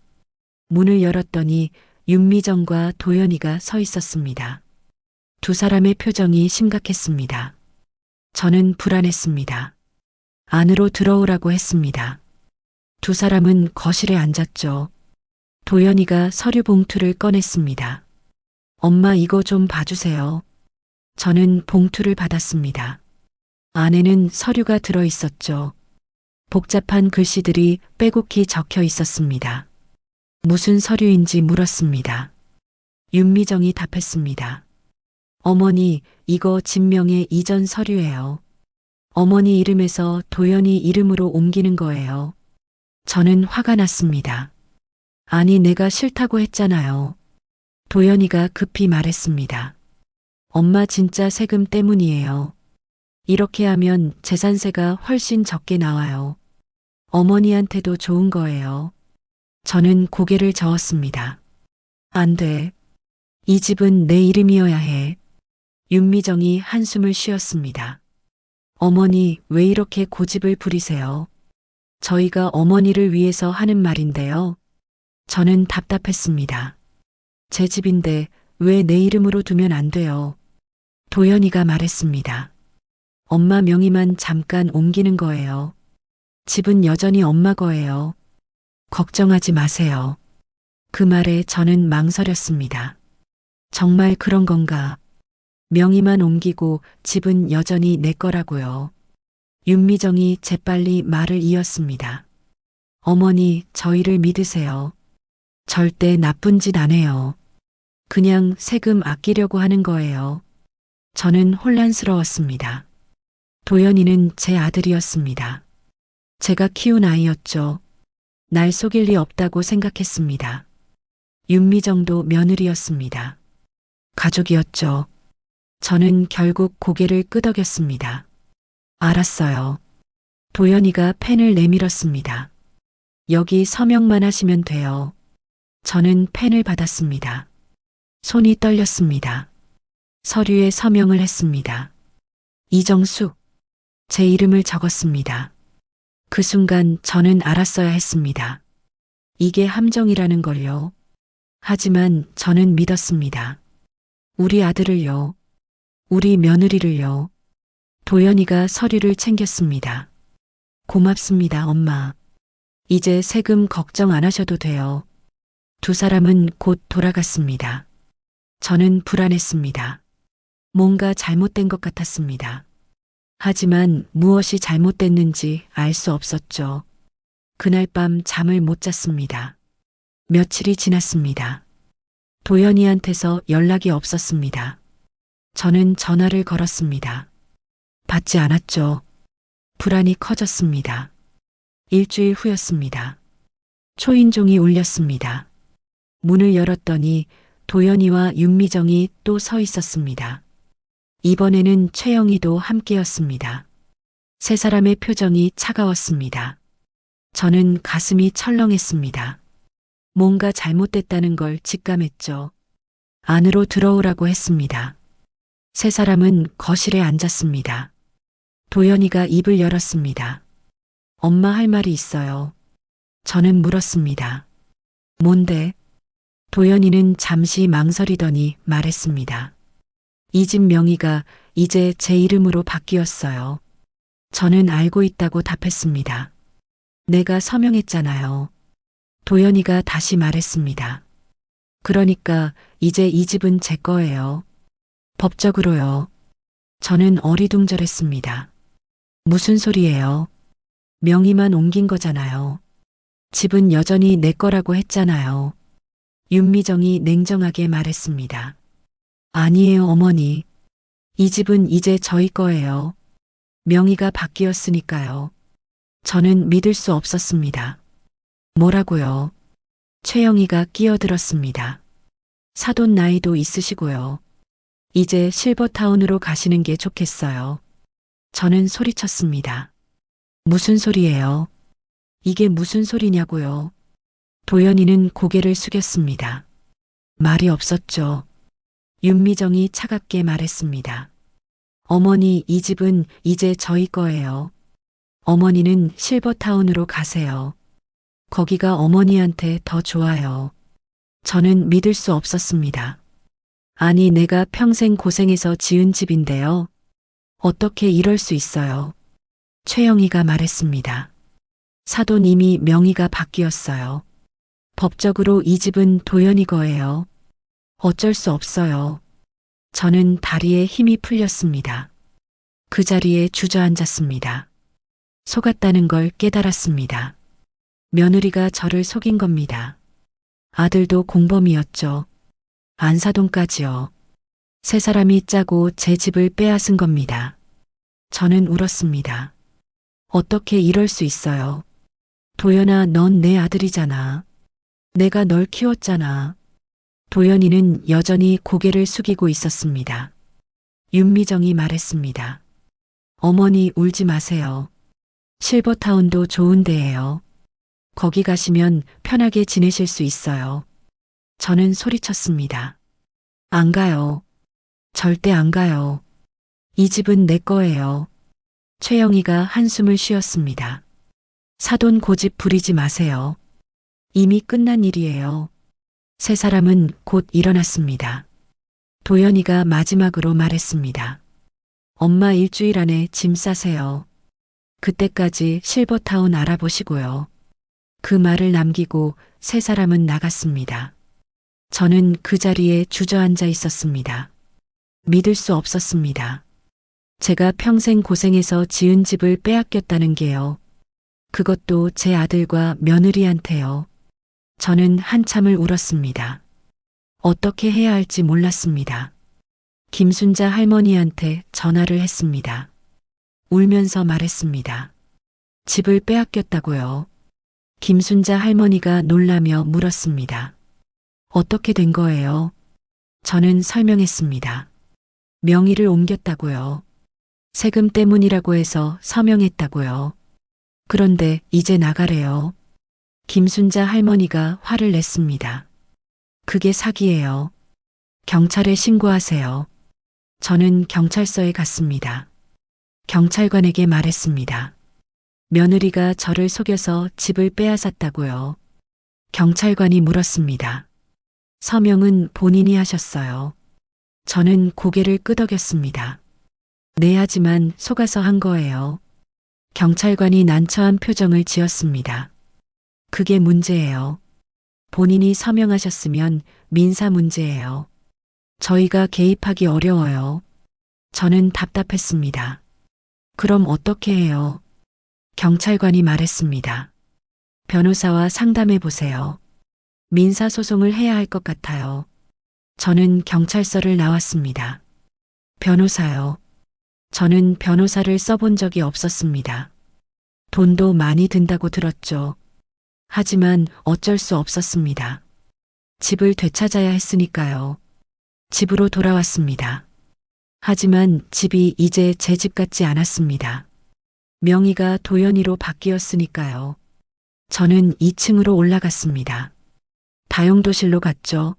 문을 열었더니 윤미정과 도연이가 서 있었습니다. 두 사람의 표정이 심각했습니다. 저는 불안했습니다. 안으로 들어오라고 했습니다. 두 사람은 거실에 앉았죠. 도연이가 서류 봉투를 꺼냈습니다. 엄마, 이거 좀 봐주세요. 저는 봉투를 받았습니다. 안에는 서류가 들어 있었죠. 복잡한 글씨들이 빼곡히 적혀 있었습니다. 무슨 서류인지 물었습니다. 윤미정이 답했습니다. 어머니, 이거 진명의 이전 서류예요. 어머니 이름에서 도연이 이름으로 옮기는 거예요. 저는 화가 났습니다. 아니, 내가 싫다고 했잖아요. 도연이가 급히 말했습니다. 엄마 진짜 세금 때문이에요. 이렇게 하면 재산세가 훨씬 적게 나와요. 어머니한테도 좋은 거예요. 저는 고개를 저었습니다. 안 돼. 이 집은 내 이름이어야 해. 윤미정이 한숨을 쉬었습니다. 어머니, 왜 이렇게 고집을 부리세요? 저희가 어머니를 위해서 하는 말인데요. 저는 답답했습니다. 제 집인데 왜 내 이름으로 두면 안 돼요? 도연이가 말했습니다. 엄마 명의만 잠깐 옮기는 거예요. 집은 여전히 엄마 거예요. 걱정하지 마세요. 그 말에 저는 망설였습니다. 정말 그런 건가? 명의만 옮기고 집은 여전히 내 거라고요. 윤미정이 재빨리 말을 이었습니다. 어머니, 저희를 믿으세요. 절대 나쁜 짓 안 해요. 그냥 세금 아끼려고 하는 거예요. 저는 혼란스러웠습니다. 도연이는 제 아들이었습니다. 제가 키운 아이였죠. 날 속일 리 없다고 생각했습니다. 윤미정도 며느리였습니다. 가족이었죠. 저는 결국 고개를 끄덕였습니다. 알았어요. 도연이가 펜을 내밀었습니다. 여기 서명만 하시면 돼요. 저는 펜을 받았습니다. 손이 떨렸습니다. 서류에 서명을 했습니다. 이정숙. 제 이름을 적었습니다. 그 순간 저는 알았어야 했습니다. 이게 함정이라는 걸요. 하지만 저는 믿었습니다. 우리 아들을요. 우리 며느리를요. 도연이가 서류를 챙겼습니다. 고맙습니다, 엄마. 이제 세금 걱정 안 하셔도 돼요. 두 사람은 곧 돌아갔습니다. 저는 불안했습니다. 뭔가 잘못된 것 같았습니다. 하지만 무엇이 잘못됐는지 알 수 없었죠. 그날 밤 잠을 못 잤습니다. 며칠이 지났습니다. 도연이한테서 연락이 없었습니다. 저는 전화를 걸었습니다. 받지 않았죠. 불안이 커졌습니다. 일주일 후였습니다. 초인종이 울렸습니다. 문을 열었더니 도연이와 윤미정이 또 서 있었습니다. 이번에는 최영희도 함께였습니다. 세 사람의 표정이 차가웠습니다. 저는 가슴이 철렁했습니다. 뭔가 잘못됐다는 걸 직감했죠. 안으로 들어오라고 했습니다. 세 사람은 거실에 앉았습니다. 도연이가 입을 열었습니다. 엄마 할 말이 있어요. 저는 물었습니다. 뭔데? 도연이는 잠시 망설이더니 말했습니다. 이 집 명의가 이제 제 이름으로 바뀌었어요. 저는 알고 있다고 답했습니다. 내가 서명했잖아요. 도연이가 다시 말했습니다. 그러니까 이제 이 집은 제 거예요. 법적으로요. 저는 어리둥절했습니다. 무슨 소리예요? 명의만 옮긴 거잖아요. 집은 여전히 내 거라고 했잖아요. 윤미정이 냉정하게 말했습니다. 아니에요, 어머니. 이 집은 이제 저희 거예요. 명의가 바뀌었으니까요. 저는 믿을 수 없었습니다. 뭐라고요? 최영희가 끼어들었습니다. 사돈 나이도 있으시고요. 이제 실버타운으로 가시는 게 좋겠어요. 저는 소리쳤습니다. 무슨 소리예요? 이게 무슨 소리냐고요? 도연이는 고개를 숙였습니다. 말이 없었죠. 윤미정이 차갑게 말했습니다. 어머니, 이 집은 이제 저희 거예요. 어머니는 실버타운으로 가세요. 거기가 어머니한테 더 좋아요. 저는 믿을 수 없었습니다. 아니, 내가 평생 고생해서 지은 집인데요. 어떻게 이럴 수 있어요? 최영희가 말했습니다. 사돈 이미 명의가 바뀌었어요. 법적으로 이 집은 도연이 거예요. 어쩔 수 없어요. 저는 다리에 힘이 풀렸습니다. 그 자리에 주저앉았습니다. 속았다는 걸 깨달았습니다. 며느리가 저를 속인 겁니다. 아들도 공범이었죠. 안사돈까지요. 세 사람이 짜고 제 집을 빼앗은 겁니다. 저는 울었습니다. 어떻게 이럴 수 있어요? 도연아, 넌 내 아들이잖아. 내가 널 키웠잖아. 도연이는 여전히 고개를 숙이고 있었습니다. 윤미정이 말했습니다. 어머니 울지 마세요. 실버타운도 좋은 데예요. 거기 가시면 편하게 지내실 수 있어요. 저는 소리쳤습니다. 안 가요. 절대 안 가요. 이 집은 내 거예요. 최영희가 한숨을 쉬었습니다. 사돈 고집 부리지 마세요. 이미 끝난 일이에요. 세 사람은 곧 일어났습니다. 도연이가 마지막으로 말했습니다. 엄마 일주일 안에 짐 싸세요. 그때까지 실버타운 알아보시고요. 그 말을 남기고 세 사람은 나갔습니다. 저는 그 자리에 주저앉아 있었습니다. 믿을 수 없었습니다. 제가 평생 고생해서 지은 집을 빼앗겼다는 게요. 그것도 제 아들과 며느리한테요. 저는 한참을 울었습니다. 어떻게 해야 할지 몰랐습니다. 김순자 할머니한테 전화를 했습니다. 울면서 말했습니다. 집을 빼앗겼다고요. 김순자 할머니가 놀라며 물었습니다. 어떻게 된 거예요? 저는 설명했습니다. 명의를 옮겼다고요. 세금 때문이라고 해서 서명했다고요. 그런데 이제 나가래요. 김순자 할머니가 화를 냈습니다. 그게 사기예요. 경찰에 신고하세요. 저는 경찰서에 갔습니다. 경찰관에게 말했습니다. 며느리가 저를 속여서 집을 빼앗았다고요. 경찰관이 물었습니다. 서명은 본인이 하셨어요. 저는 고개를 끄덕였습니다. 네, 하지만 속아서 한 거예요. 경찰관이 난처한 표정을 지었습니다. 그게 문제예요. 본인이 서명하셨으면 민사 문제예요. 저희가 개입하기 어려워요. 저는 답답했습니다. 그럼 어떻게 해요? 경찰관이 말했습니다. 변호사와 상담해 보세요. 민사소송을 해야 할 것 같아요. 저는 경찰서를 나왔습니다. 변호사요. 저는 변호사를 써본 적이 없었습니다. 돈도 많이 든다고 들었죠. 하지만 어쩔 수 없었습니다. 집을 되찾아야 했으니까요. 집으로 돌아왔습니다. 하지만 집이 이제 제 집 같지 않았습니다. 명의가 도연이로 바뀌었으니까요. 저는 2층으로 올라갔습니다. 다용도실로 갔죠.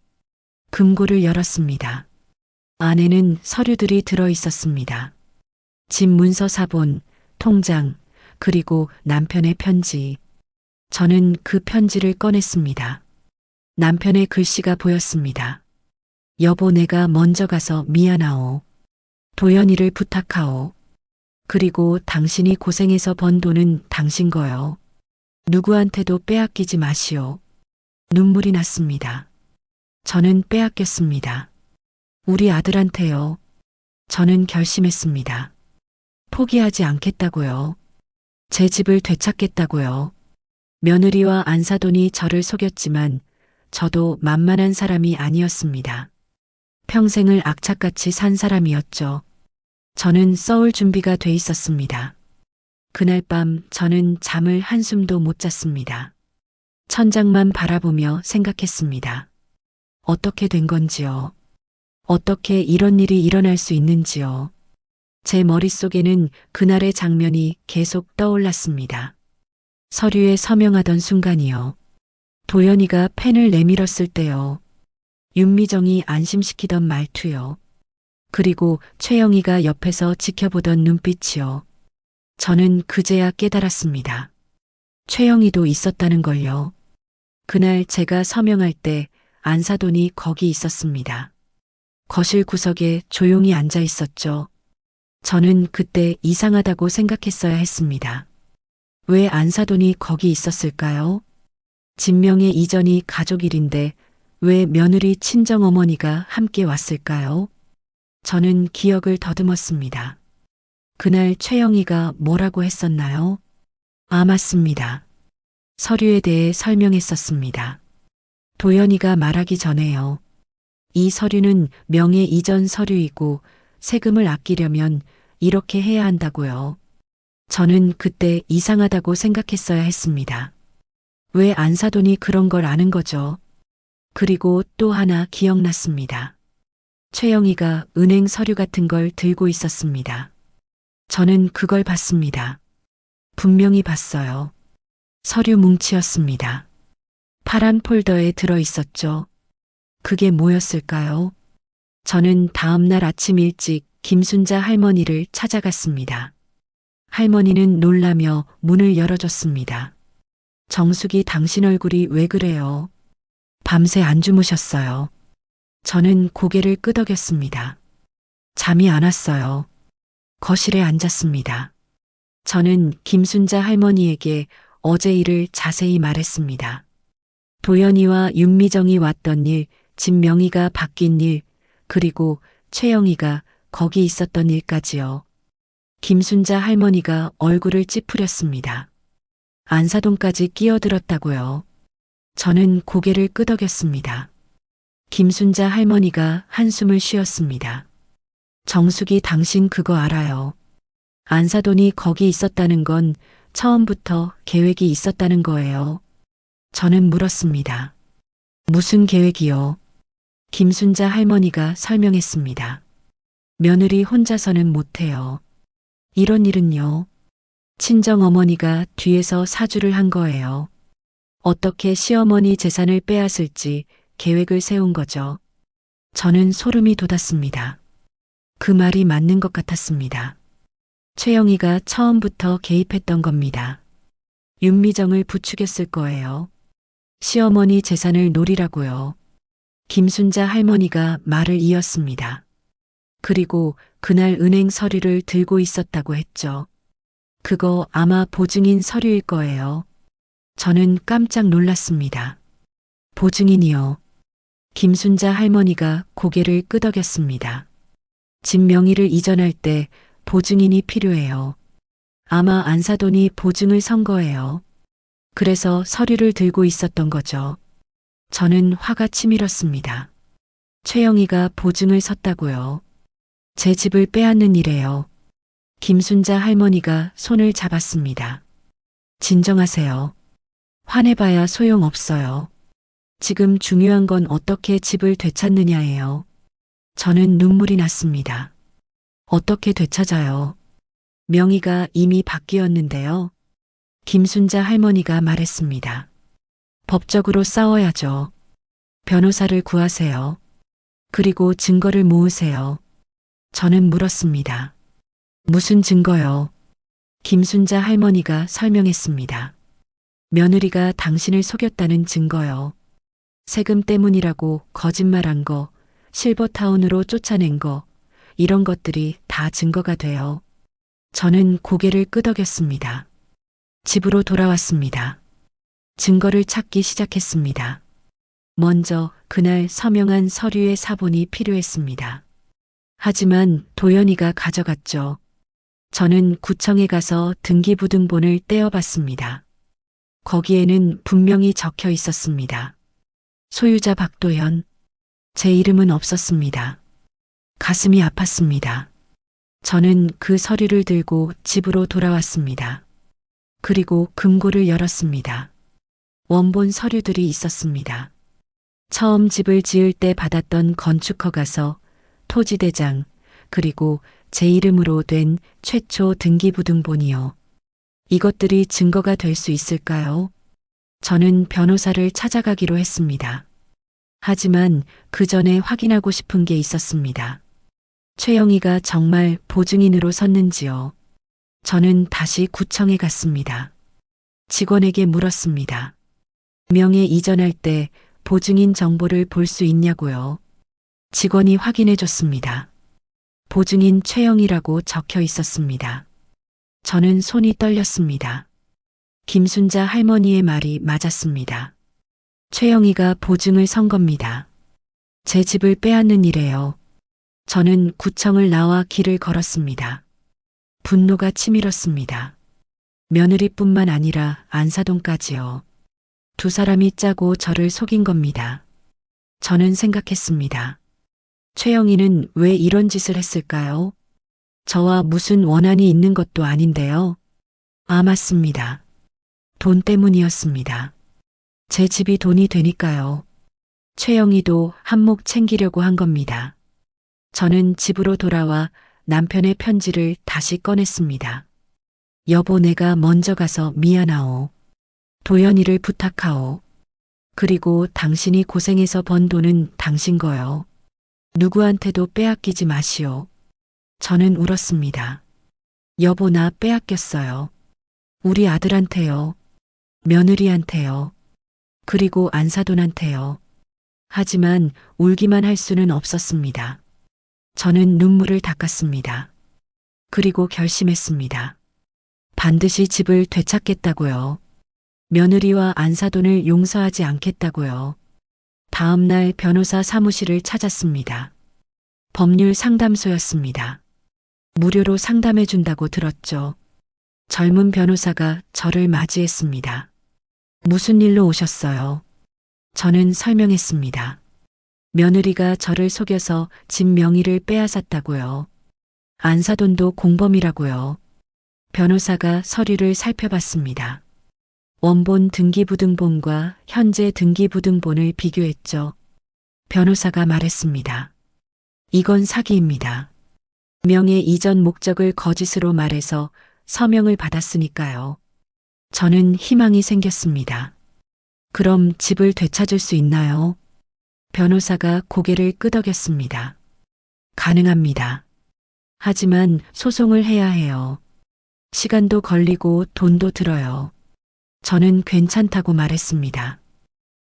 금고를 열었습니다. 안에는 서류들이 들어 있었습니다. 집 문서 사본, 통장, 그리고 남편의 편지. 저는 그 편지를 꺼냈습니다. 남편의 글씨가 보였습니다. 여보, 내가 먼저 가서 미안하오. 도연이를 부탁하오. 그리고 당신이 고생해서 번 돈은 당신 거요. 누구한테도 빼앗기지 마시오. 눈물이 났습니다. 저는 빼앗겼습니다. 우리 아들한테요. 저는 결심했습니다. 포기하지 않겠다고요. 제 집을 되찾겠다고요. 며느리와 안사돈이 저를 속였지만 저도 만만한 사람이 아니었습니다. 평생을 악착같이 산 사람이었죠. 저는 써올 준비가 돼 있었습니다. 그날 밤 저는 잠을 한숨도 못 잤습니다. 천장만 바라보며 생각했습니다. 어떻게 된 건지요. 어떻게 이런 일이 일어날 수 있는지요. 제 머릿속에는 그날의 장면이 계속 떠올랐습니다. 서류에 서명하던 순간이요. 도연이가 펜을 내밀었을 때요. 윤미정이 안심시키던 말투요. 그리고 최영희가 옆에서 지켜보던 눈빛이요. 저는 그제야 깨달았습니다. 최영희도 있었다는 걸요. 그날 제가 서명할 때 안사돈이 거기 있었습니다. 거실 구석에 조용히 앉아 있었죠. 저는 그때 이상하다고 생각했어야 했습니다. 왜 안사돈이 거기 있었을까요? 진명의 이전이 가족 일인데 왜 며느리 친정어머니가 함께 왔을까요? 저는 기억을 더듬었습니다. 그날 최영희가 뭐라고 했었나요? 아, 맞습니다. 서류에 대해 설명했었습니다. 도연이가 말하기 전에요. 이 서류는 명예 이전 서류이고 세금을 아끼려면 이렇게 해야 한다고요. 저는 그때 이상하다고 생각했어야 했습니다. 왜 안사돈이 그런 걸 아는 거죠? 그리고 또 하나 기억났습니다. 최영희가 은행 서류 같은 걸 들고 있었습니다. 저는 그걸 봤습니다. 분명히 봤어요. 서류 뭉치였습니다. 파란 폴더에 들어 있었죠. 그게 뭐였을까요? 저는 다음날 아침 일찍 김순자 할머니를 찾아갔습니다. 할머니는 놀라며 문을 열어줬습니다. 정숙이 당신 얼굴이 왜 그래요? 밤새 안 주무셨어요. 저는 고개를 끄덕였습니다. 잠이 안 왔어요. 거실에 앉았습니다. 저는 김순자 할머니에게 어제 일을 자세히 말했습니다. 도연이와 윤미정이 왔던 일, 집 명의가 바뀐 일, 그리고 최영희가 거기 있었던 일까지요. 김순자 할머니가 얼굴을 찌푸렸습니다. 안사돈까지 끼어들었다고요. 저는 고개를 끄덕였습니다. 김순자 할머니가 한숨을 쉬었습니다. 정숙이 당신 그거 알아요. 안사돈이 거기 있었다는 건 처음부터 계획이 있었다는 거예요. 저는 물었습니다. 무슨 계획이요? 김순자 할머니가 설명했습니다. 며느리 혼자서는 못해요. 이런 일은요. 친정어머니가 뒤에서 사주를 한 거예요. 어떻게 시어머니 재산을 빼앗을지 계획을 세운 거죠. 저는 소름이 돋았습니다. 그 말이 맞는 것 같았습니다. 최영희가 처음부터 개입했던 겁니다. 윤미정을 부추겼을 거예요. 시어머니 재산을 노리라고요. 김순자 할머니가 말을 이었습니다. 그리고 그날 은행 서류를 들고 있었다고 했죠. 그거 아마 보증인 서류일 거예요. 저는 깜짝 놀랐습니다. 보증인이요. 김순자 할머니가 고개를 끄덕였습니다. 집 명의를 이전할 때 보증인이 필요해요. 아마 안사돈이 보증을 선 거예요. 그래서 서류를 들고 있었던 거죠. 저는 화가 치밀었습니다. 최영희가 보증을 섰다고요. 제 집을 빼앗는 일에요. 김순자 할머니가 손을 잡았습니다. 진정하세요. 화내봐야 소용없어요. 지금 중요한 건 어떻게 집을 되찾느냐예요. 저는 눈물이 났습니다. 어떻게 되찾아요? 명의가 이미 바뀌었는데요. 김순자 할머니가 말했습니다. 법적으로 싸워야죠. 변호사를 구하세요. 그리고 증거를 모으세요. 저는 물었습니다. 무슨 증거요? 김순자 할머니가 설명했습니다. 며느리가 당신을 속였다는 증거요. 세금 때문이라고 거짓말한 거, 실버타운으로 쫓아낸 거, 이런 것들이 다 증거가 돼요. 저는 고개를 끄덕였습니다. 집으로 돌아왔습니다. 증거를 찾기 시작했습니다. 먼저 그날 서명한 서류의 사본이 필요했습니다. 하지만 도연이가 가져갔죠. 저는 구청에 가서 등기부등본을 떼어봤습니다. 거기에는 분명히 적혀 있었습니다. 소유자 박도연. 제 이름은 없었습니다. 가슴이 아팠습니다. 저는 그 서류를 들고 집으로 돌아왔습니다. 그리고 금고를 열었습니다. 원본 서류들이 있었습니다. 처음 집을 지을 때 받았던 건축허가서, 토지대장, 그리고 제 이름으로 된 최초 등기부등본이요. 이것들이 증거가 될 수 있을까요? 저는 변호사를 찾아가기로 했습니다. 하지만 그 전에 확인하고 싶은 게 있었습니다. 최영희가 정말 보증인으로 섰는지요. 저는 다시 구청에 갔습니다. 직원에게 물었습니다. 명예 이전할 때 보증인 정보를 볼 수 있냐고요. 직원이 확인해 줬습니다. 보증인 최영희라고 적혀 있었습니다. 저는 손이 떨렸습니다. 김순자 할머니의 말이 맞았습니다. 최영희가 보증을 선 겁니다. 제 집을 빼앗는 일에요. 저는 구청을 나와 길을 걸었습니다. 분노가 치밀었습니다. 며느리뿐만 아니라 안사돈까지요. 두 사람이 짜고 저를 속인 겁니다. 저는 생각했습니다. 최영희는 왜 이런 짓을 했을까요? 저와 무슨 원한이 있는 것도 아닌데요. 아, 맞습니다. 돈 때문이었습니다. 제 집이 돈이 되니까요. 최영희도 한몫 챙기려고 한 겁니다. 저는 집으로 돌아와 남편의 편지를 다시 꺼냈습니다. 여보, 내가 먼저 가서 미안하오. 도연이를 부탁하오. 그리고 당신이 고생해서 번 돈은 당신 거요. 누구한테도 빼앗기지 마시오. 저는 울었습니다. 여보, 나 빼앗겼어요. 우리 아들한테요. 며느리한테요. 그리고 안사돈한테요. 하지만 울기만 할 수는 없었습니다. 저는 눈물을 닦았습니다. 그리고 결심했습니다. 반드시 집을 되찾겠다고요. 며느리와 안사돈을 용서하지 않겠다고요. 다음 날 변호사 사무실을 찾았습니다. 법률 상담소였습니다. 무료로 상담해 준다고 들었죠. 젊은 변호사가 저를 맞이했습니다. 무슨 일로 오셨어요? 저는 설명했습니다. 며느리가 저를 속여서 집 명의를 빼앗았다고요. 안사돈도 공범이라고요. 변호사가 서류를 살펴봤습니다. 원본 등기부등본과 현재 등기부등본을 비교했죠. 변호사가 말했습니다. 이건 사기입니다. 명의 이전 목적을 거짓으로 말해서 서명을 받았으니까요. 저는 희망이 생겼습니다. 그럼 집을 되찾을 수 있나요? 변호사가 고개를 끄덕였습니다. 가능합니다. 하지만 소송을 해야 해요. 시간도 걸리고 돈도 들어요. 저는 괜찮다고 말했습니다.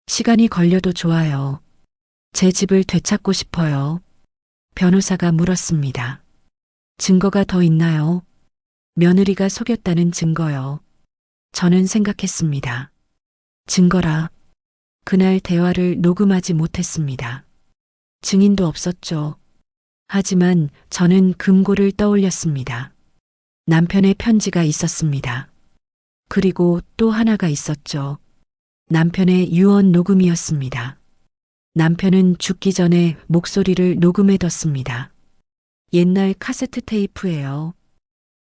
시간이 걸려도 좋아요. 제 집을 되찾고 싶어요. 변호사가 물었습니다. 증거가 더 있나요? 며느리가 속였다는 증거요. 저는 생각했습니다. 증거라. 그날 대화를 녹음하지 못했습니다. 증인도 없었죠. 하지만 저는 금고를 떠올렸습니다. 남편의 편지가 있었습니다. 그리고 또 하나가 있었죠. 남편의 유언 녹음이었습니다. 남편은 죽기 전에 목소리를 녹음해뒀습니다. 옛날 카세트 테이프예요.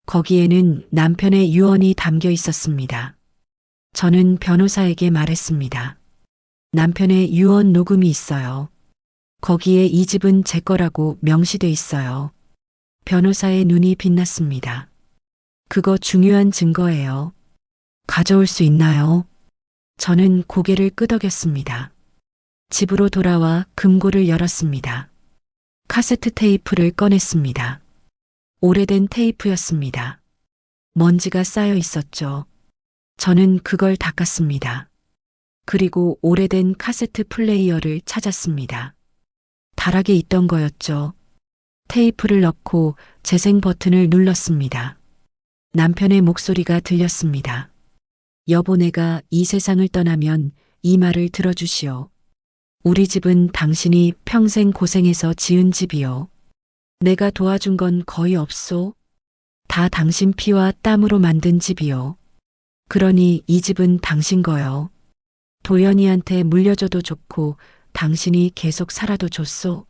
거기에는 남편의 유언이 담겨 있었습니다. 저는 변호사에게 말했습니다. 남편의 유언 녹음이 있어요. 거기에 이 집은 제 거라고 명시돼 있어요. 변호사의 눈이 빛났습니다. 그거 중요한 증거예요. 가져올 수 있나요? 저는 고개를 끄덕였습니다. 집으로 돌아와 금고를 열었습니다. 카세트 테이프를 꺼냈습니다. 오래된 테이프였습니다. 먼지가 쌓여 있었죠. 저는 그걸 닦았습니다. 그리고 오래된 카세트 플레이어를 찾았습니다. 다락에 있던 거였죠. 테이프를 넣고 재생 버튼을 눌렀습니다. 남편의 목소리가 들렸습니다. 여보, 내가 이 세상을 떠나면 이 말을 들어주시오. 우리 집은 당신이 평생 고생해서 지은 집이요. 내가 도와준 건 거의 없소. 다 당신 피와 땀으로 만든 집이요. 그러니 이 집은 당신 거요. 도연이한테 물려줘도 좋고 당신이 계속 살아도 좋소.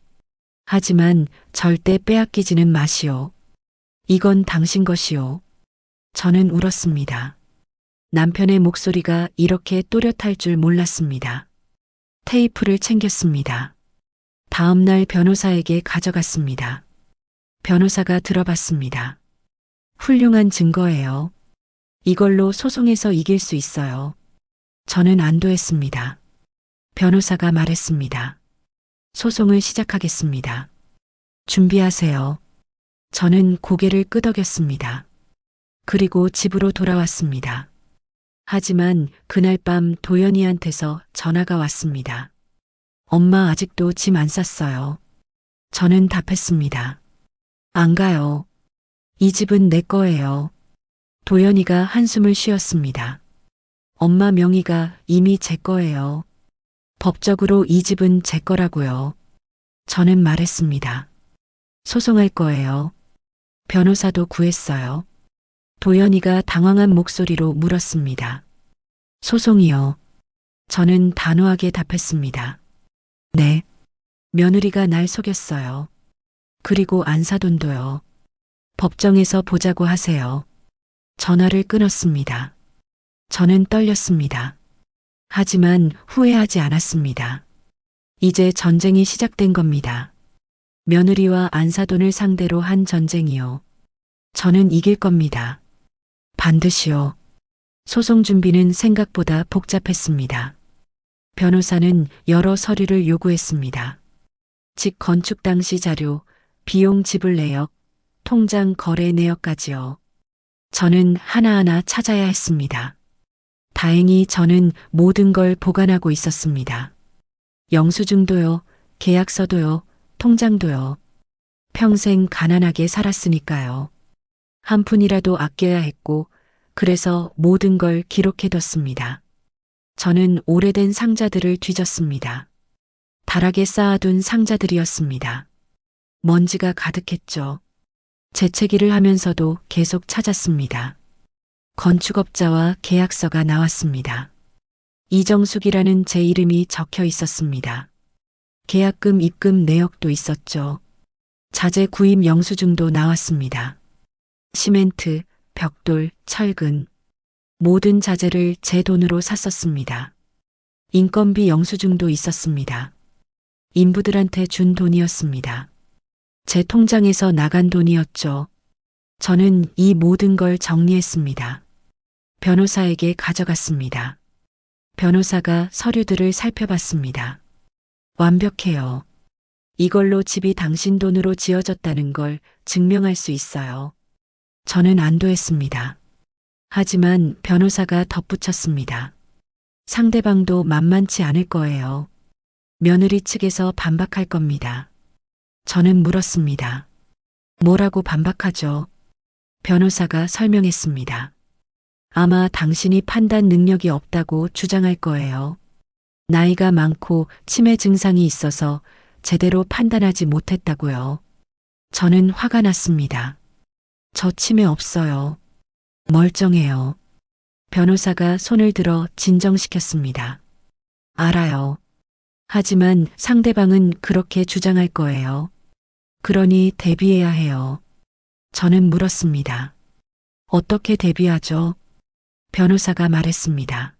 하지만 절대 빼앗기지는 마시오. 이건 당신 것이오. 저는 울었습니다. 남편의 목소리가 이렇게 또렷할 줄 몰랐습니다. 테이프를 챙겼습니다. 다음 날 변호사에게 가져갔습니다. 변호사가 들어봤습니다. 훌륭한 증거예요. 이걸로 소송에서 이길 수 있어요. 저는 안도했습니다. 변호사가 말했습니다. 소송을 시작하겠습니다. 준비하세요. 저는 고개를 끄덕였습니다. 그리고 집으로 돌아왔습니다. 하지만 그날 밤 도연이한테서 전화가 왔습니다. 엄마, 아직도 짐 안 쌌어요. 저는 답했습니다. 안 가요. 이 집은 내 거예요. 도연이가 한숨을 쉬었습니다. 엄마, 명의가 이미 제 거예요. 법적으로 이 집은 제 거라고요. 저는 말했습니다. 소송할 거예요. 변호사도 구했어요. 도연이가 당황한 목소리로 물었습니다. 소송이요. 저는 단호하게 답했습니다. 네. 며느리가 날 속였어요. 그리고 안사돈도요. 법정에서 보자고 하세요. 전화를 끊었습니다. 저는 떨렸습니다. 하지만 후회하지 않았습니다. 이제 전쟁이 시작된 겁니다. 며느리와 안사돈을 상대로 한 전쟁이요. 저는 이길 겁니다. 반드시요. 소송 준비는 생각보다 복잡했습니다. 변호사는 여러 서류를 요구했습니다. 집 건축 당시 자료, 비용 지불 내역, 통장 거래 내역까지요. 저는 하나하나 찾아야 했습니다. 다행히 저는 모든 걸 보관하고 있었습니다. 영수증도요, 계약서도요, 통장도요. 평생 가난하게 살았으니까요. 한 푼이라도 아껴야 했고, 그래서 모든 걸 기록해뒀습니다. 저는 오래된 상자들을 뒤졌습니다. 다락에 쌓아둔 상자들이었습니다. 먼지가 가득했죠. 재채기를 하면서도 계속 찾았습니다. 건축업자와 계약서가 나왔습니다. 이정숙이라는 제 이름이 적혀 있었습니다. 계약금 입금 내역도 있었죠. 자재 구입 영수증도 나왔습니다. 시멘트, 벽돌, 철근. 모든 자재를 제 돈으로 샀었습니다. 인건비 영수증도 있었습니다. 인부들한테 준 돈이었습니다. 제 통장에서 나간 돈이었죠. 저는 이 모든 걸 정리했습니다. 변호사에게 가져갔습니다. 변호사가 서류들을 살펴봤습니다. 완벽해요. 이걸로 집이 당신 돈으로 지어졌다는 걸 증명할 수 있어요. 저는 안도했습니다. 하지만 변호사가 덧붙였습니다. 상대방도 만만치 않을 거예요. 며느리 측에서 반박할 겁니다. 저는 물었습니다. 뭐라고 반박하죠? 변호사가 설명했습니다. 아마 당신이 판단 능력이 없다고 주장할 거예요. 나이가 많고 치매 증상이 있어서 제대로 판단하지 못했다고요. 저는 화가 났습니다. 저 치매 없어요. 멀쩡해요. 변호사가 손을 들어 진정시켰습니다. 알아요. 하지만 상대방은 그렇게 주장할 거예요. 그러니 대비해야 해요. 저는 물었습니다. 어떻게 대비하죠? 변호사가 말했습니다.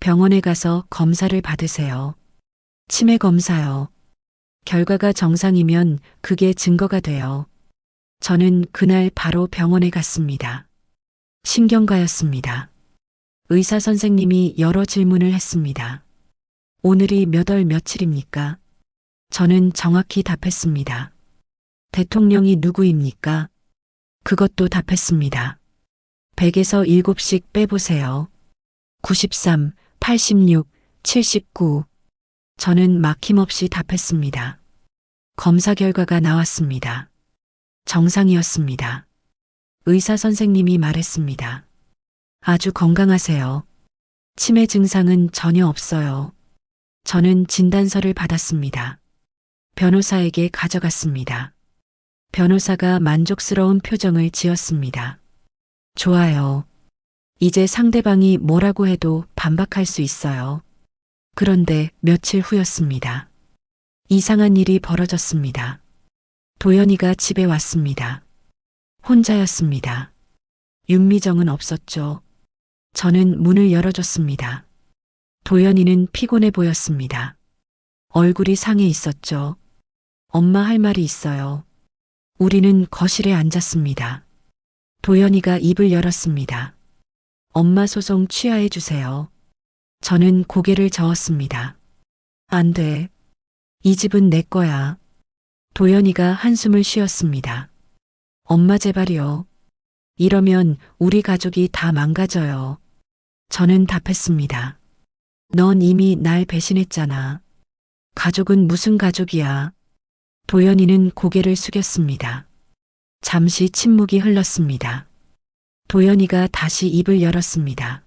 병원에 가서 검사를 받으세요. 치매 검사요. 결과가 정상이면 그게 증거가 돼요. 저는 그날 바로 병원에 갔습니다. 신경과였습니다. 의사 선생님이 여러 질문을 했습니다. 오늘이 몇 월 며칠입니까? 저는 정확히 답했습니다. 대통령이 누구입니까? 그것도 답했습니다. 100에서 7씩 빼보세요. 93, 86, 79. 저는 막힘없이 답했습니다. 검사 결과가 나왔습니다. 정상이었습니다. 의사 선생님이 말했습니다. 아주 건강하세요. 치매 증상은 전혀 없어요. 저는 진단서를 받았습니다. 변호사에게 가져갔습니다. 변호사가 만족스러운 표정을 지었습니다. 좋아요. 이제 상대방이 뭐라고 해도 반박할 수 있어요. 그런데 며칠 후였습니다. 이상한 일이 벌어졌습니다. 도연이가 집에 왔습니다. 혼자였습니다. 윤미정은 없었죠. 저는 문을 열어줬습니다. 도연이는 피곤해 보였습니다. 얼굴이 상해 있었죠. 엄마 할 말이 있어요. 우리는 거실에 앉았습니다. 도연이가 입을 열었습니다. 엄마 소송 취하해 주세요. 저는 고개를 저었습니다. 안 돼. 이 집은 내 거야. 도연이가 한숨을 쉬었습니다. 엄마 제발요. 이러면 우리 가족이 다 망가져요. 저는 답했습니다. 넌 이미 날 배신했잖아. 가족은 무슨 가족이야. 도연이는 고개를 숙였습니다. 잠시 침묵이 흘렀습니다. 도연이가 다시 입을 열었습니다.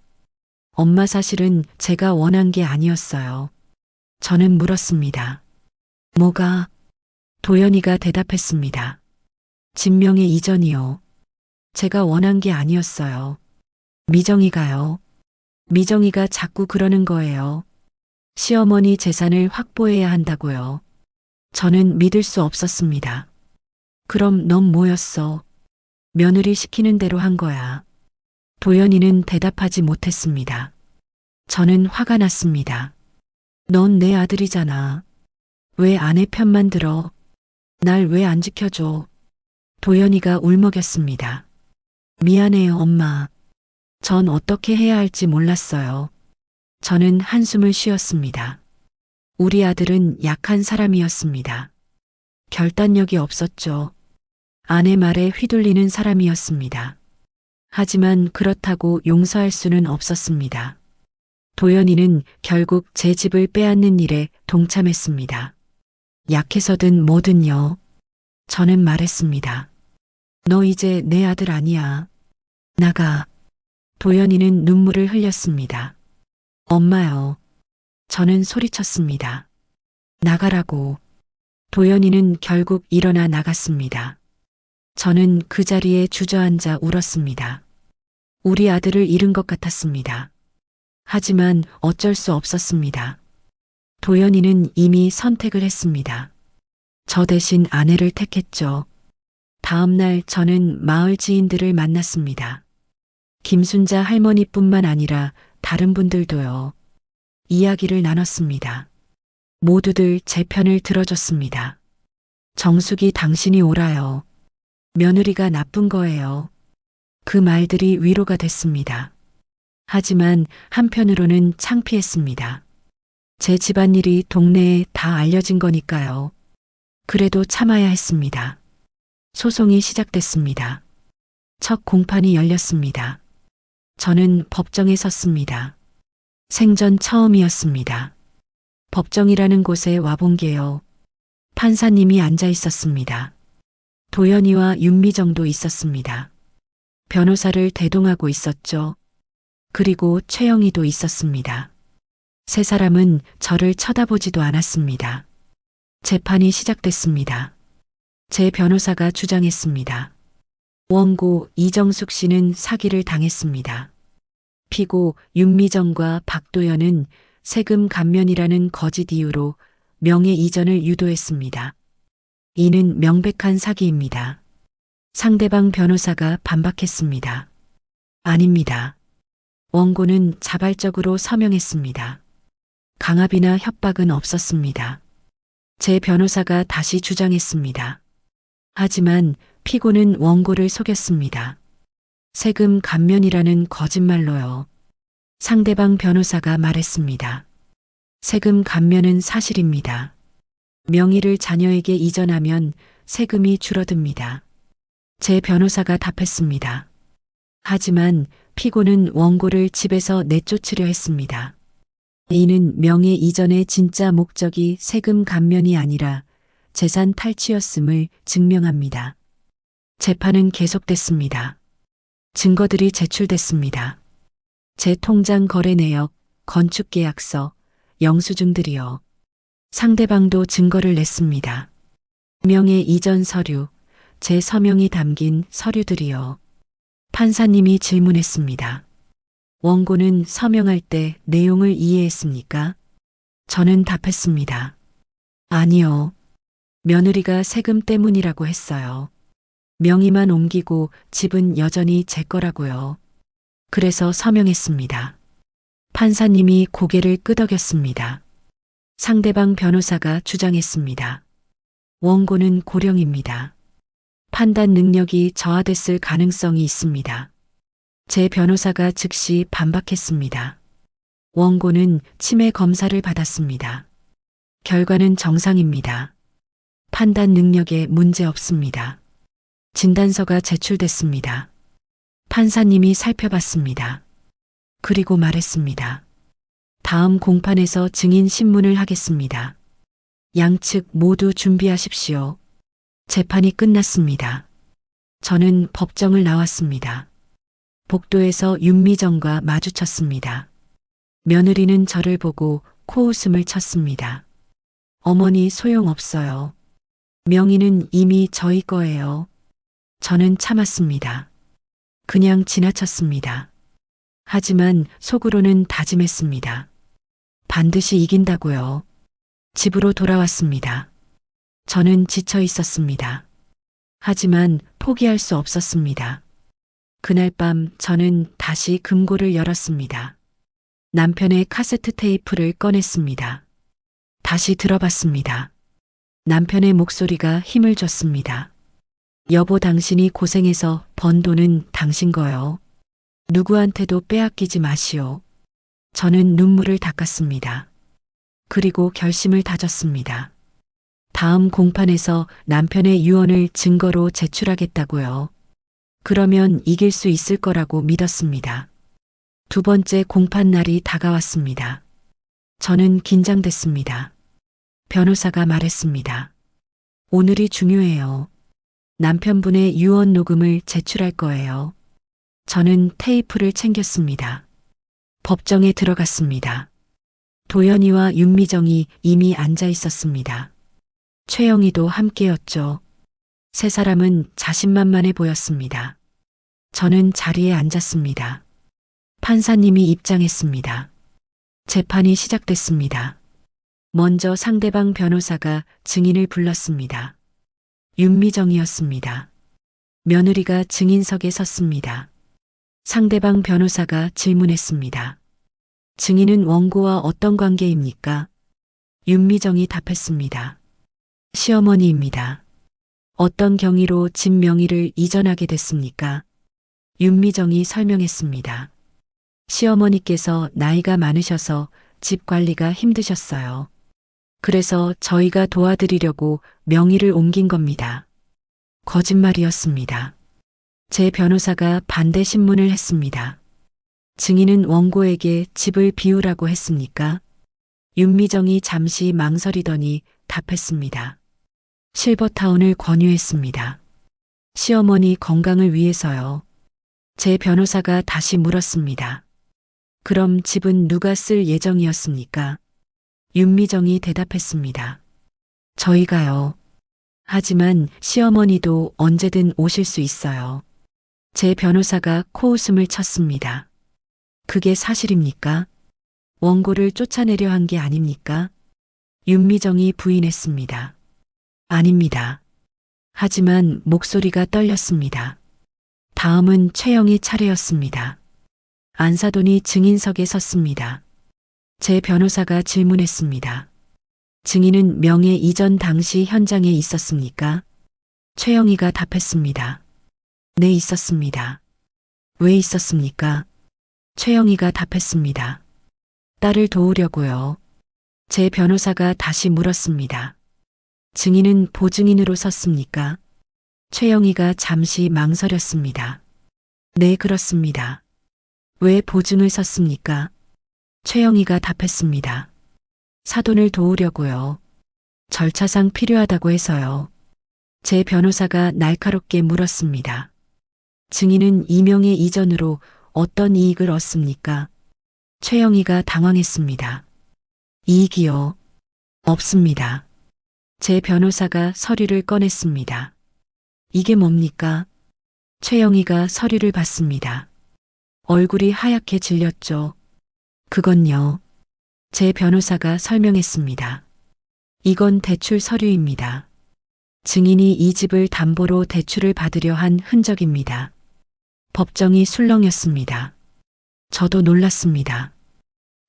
엄마 사실은 제가 원한 게 아니었어요. 저는 물었습니다. 뭐가? 도연이가 대답했습니다. 진명의 이전이요. 제가 원한 게 아니었어요. 미정이가요. 미정이가 자꾸 그러는 거예요. 시어머니 재산을 확보해야 한다고요. 저는 믿을 수 없었습니다. 그럼 넌 뭐였어? 며느리 시키는 대로 한 거야. 도연이는 대답하지 못했습니다. 저는 화가 났습니다. 넌 내 아들이잖아. 왜 아내 편만 들어? 날 왜 안 지켜줘? 도연이가 울먹였습니다. 미안해요, 엄마. 전 어떻게 해야 할지 몰랐어요. 저는 한숨을 쉬었습니다. 우리 아들은 약한 사람이었습니다. 결단력이 없었죠. 아내 말에 휘둘리는 사람이었습니다. 하지만 그렇다고 용서할 수는 없었습니다. 도연이는 결국 제 집을 빼앗는 일에 동참했습니다. 약해서든 뭐든요. 저는 말했습니다. 너 이제 내 아들 아니야. 나가. 도연이는 눈물을 흘렸습니다. 엄마요. 저는 소리쳤습니다. 나가라고. 도연이는 결국 일어나 나갔습니다. 저는 그 자리에 주저앉아 울었습니다. 우리 아들을 잃은 것 같았습니다. 하지만 어쩔 수 없었습니다. 도연이는 이미 선택을 했습니다. 저 대신 아내를 택했죠. 다음 날 저는 마을 지인들을 만났습니다. 김순자 할머니뿐만 아니라 다른 분들도요. 이야기를 나눴습니다. 모두들 제 편을 들어줬습니다. 정숙이 당신이 옳아요. 며느리가 나쁜 거예요. 그 말들이 위로가 됐습니다. 하지만 한편으로는 창피했습니다. 제 집안일이 동네에 다 알려진 거니까요. 그래도 참아야 했습니다. 소송이 시작됐습니다. 첫 공판이 열렸습니다. 저는 법정에 섰습니다. 생전 처음이었습니다. 법정이라는 곳에 와본 게요. 판사님이 앉아 있었습니다. 도연이와 윤미정도 있었습니다. 변호사를 대동하고 있었죠. 그리고 최영희도 있었습니다. 세 사람은 저를 쳐다보지도 않았습니다. 재판이 시작됐습니다. 제 변호사가 주장했습니다. 원고 이정숙 씨는 사기를 당했습니다. 피고 윤미정과 박도연은 세금 감면이라는 거짓 이유로 명예 이전을 유도했습니다. 이는 명백한 사기입니다. 상대방 변호사가 반박했습니다. 아닙니다. 원고는 자발적으로 서명했습니다. 강압이나 협박은 없었습니다. 제 변호사가 다시 주장했습니다. 하지만 피고는 원고를 속였습니다. 세금 감면이라는 거짓말로요. 상대방 변호사가 말했습니다. 세금 감면은 사실입니다. 명의를 자녀에게 이전하면 세금이 줄어듭니다. 제 변호사가 답했습니다. 하지만 피고는 원고를 집에서 내쫓으려 했습니다. 이는 명예 이전의 진짜 목적이 세금 감면이 아니라 재산 탈취였음을 증명합니다. 재판은 계속됐습니다. 증거들이 제출됐습니다. 제 통장 거래 내역, 건축계약서, 영수증들이요. 상대방도 증거를 냈습니다. 명예 이전 서류, 제 서명이 담긴 서류들이요. 판사님이 질문했습니다. 원고는 서명할 때 내용을 이해했습니까? 저는 답했습니다. 아니요. 며느리가 세금 때문이라고 했어요. 명의만 옮기고 집은 여전히 제 거라고요. 그래서 서명했습니다. 판사님이 고개를 끄덕였습니다. 상대방 변호사가 주장했습니다. 원고는 고령입니다. 판단 능력이 저하됐을 가능성이 있습니다. 제 변호사가 즉시 반박했습니다. 원고는 치매 검사를 받았습니다. 결과는 정상입니다. 판단 능력에 문제 없습니다. 진단서가 제출됐습니다. 판사님이 살펴봤습니다. 그리고 말했습니다. 다음 공판에서 증인 신문을 하겠습니다. 양측 모두 준비하십시오. 재판이 끝났습니다. 저는 법정을 나왔습니다. 복도에서 윤미정과 마주쳤습니다. 며느리는 저를 보고 코웃음을 쳤습니다. 어머니 소용없어요. 명의는 이미 저희 거예요. 저는 참았습니다. 그냥 지나쳤습니다. 하지만 속으로는 다짐했습니다. 반드시 이긴다고요. 집으로 돌아왔습니다. 저는 지쳐 있었습니다. 하지만 포기할 수 없었습니다. 그날 밤 저는 다시 금고를 열었습니다. 남편의 카세트 테이프를 꺼냈습니다. 다시 들어봤습니다. 남편의 목소리가 힘을 줬습니다. 여보, 당신이 고생해서 번 돈은 당신 거요. 누구한테도 빼앗기지 마시오. 저는 눈물을 닦았습니다. 그리고 결심을 다졌습니다. 다음 공판에서 남편의 유언을 증거로 제출하겠다고요. 그러면 이길 수 있을 거라고 믿었습니다. 두 번째 공판 날이 다가왔습니다. 저는 긴장됐습니다. 변호사가 말했습니다. 오늘이 중요해요. 남편분의 유언 녹음을 제출할 거예요. 저는 테이프를 챙겼습니다. 법정에 들어갔습니다. 도연이와 윤미정이 이미 앉아 있었습니다. 최영희도 함께였죠. 세 사람은 자신만만해 보였습니다. 저는 자리에 앉았습니다. 판사님이 입장했습니다. 재판이 시작됐습니다. 먼저 상대방 변호사가 증인을 불렀습니다. 윤미정이었습니다. 며느리가 증인석에 섰습니다. 상대방 변호사가 질문했습니다. 증인은 원고와 어떤 관계입니까? 윤미정이 답했습니다. 시어머니입니다. 어떤 경위로 집 명의를 이전하게 됐습니까? 윤미정이 설명했습니다. 시어머니께서 나이가 많으셔서 집 관리가 힘드셨어요. 그래서 저희가 도와드리려고 명의를 옮긴 겁니다. 거짓말이었습니다. 제 변호사가 반대 신문을 했습니다. 증인은 원고에게 집을 비우라고 했습니까? 윤미정이 잠시 망설이더니 답했습니다. 실버타운을 권유했습니다. 시어머니 건강을 위해서요. 제 변호사가 다시 물었습니다. 그럼 집은 누가 쓸 예정이었습니까? 윤미정이 대답했습니다. 저희가요. 하지만 시어머니도 언제든 오실 수 있어요. 제 변호사가 코웃음을 쳤습니다. 그게 사실입니까? 원고를 쫓아내려 한 게 아닙니까? 윤미정이 부인했습니다. 아닙니다. 하지만 목소리가 떨렸습니다. 다음은 최영희 차례였습니다. 안사돈이 증인석에 섰습니다. 제 변호사가 질문했습니다. 증인은 명예 이전 당시 현장에 있었습니까? 최영희가 답했습니다. 네, 있었습니다. 왜 있었습니까? 최영희가 답했습니다. 딸을 도우려고요. 제 변호사가 다시 물었습니다. 증인은 보증인으로 섰습니까? 최영희가 잠시 망설였습니다. 네, 그렇습니다. 왜 보증을 섰습니까? 최영희가 답했습니다. 사돈을 도우려고요. 절차상 필요하다고 해서요. 제 변호사가 날카롭게 물었습니다. 증인은 이명의 이전으로 어떤 이익을 얻습니까? 최영희가 당황했습니다. 이익이요? 없습니다. 제 변호사가 서류를 꺼냈습니다. 이게 뭡니까? 최영희가 서류를 봤습니다. 얼굴이 하얗게 질렸죠. 그건요. 제 변호사가 설명했습니다. 이건 대출 서류입니다. 증인이 이 집을 담보로 대출을 받으려 한 흔적입니다. 법정이 술렁였습니다. 저도 놀랐습니다.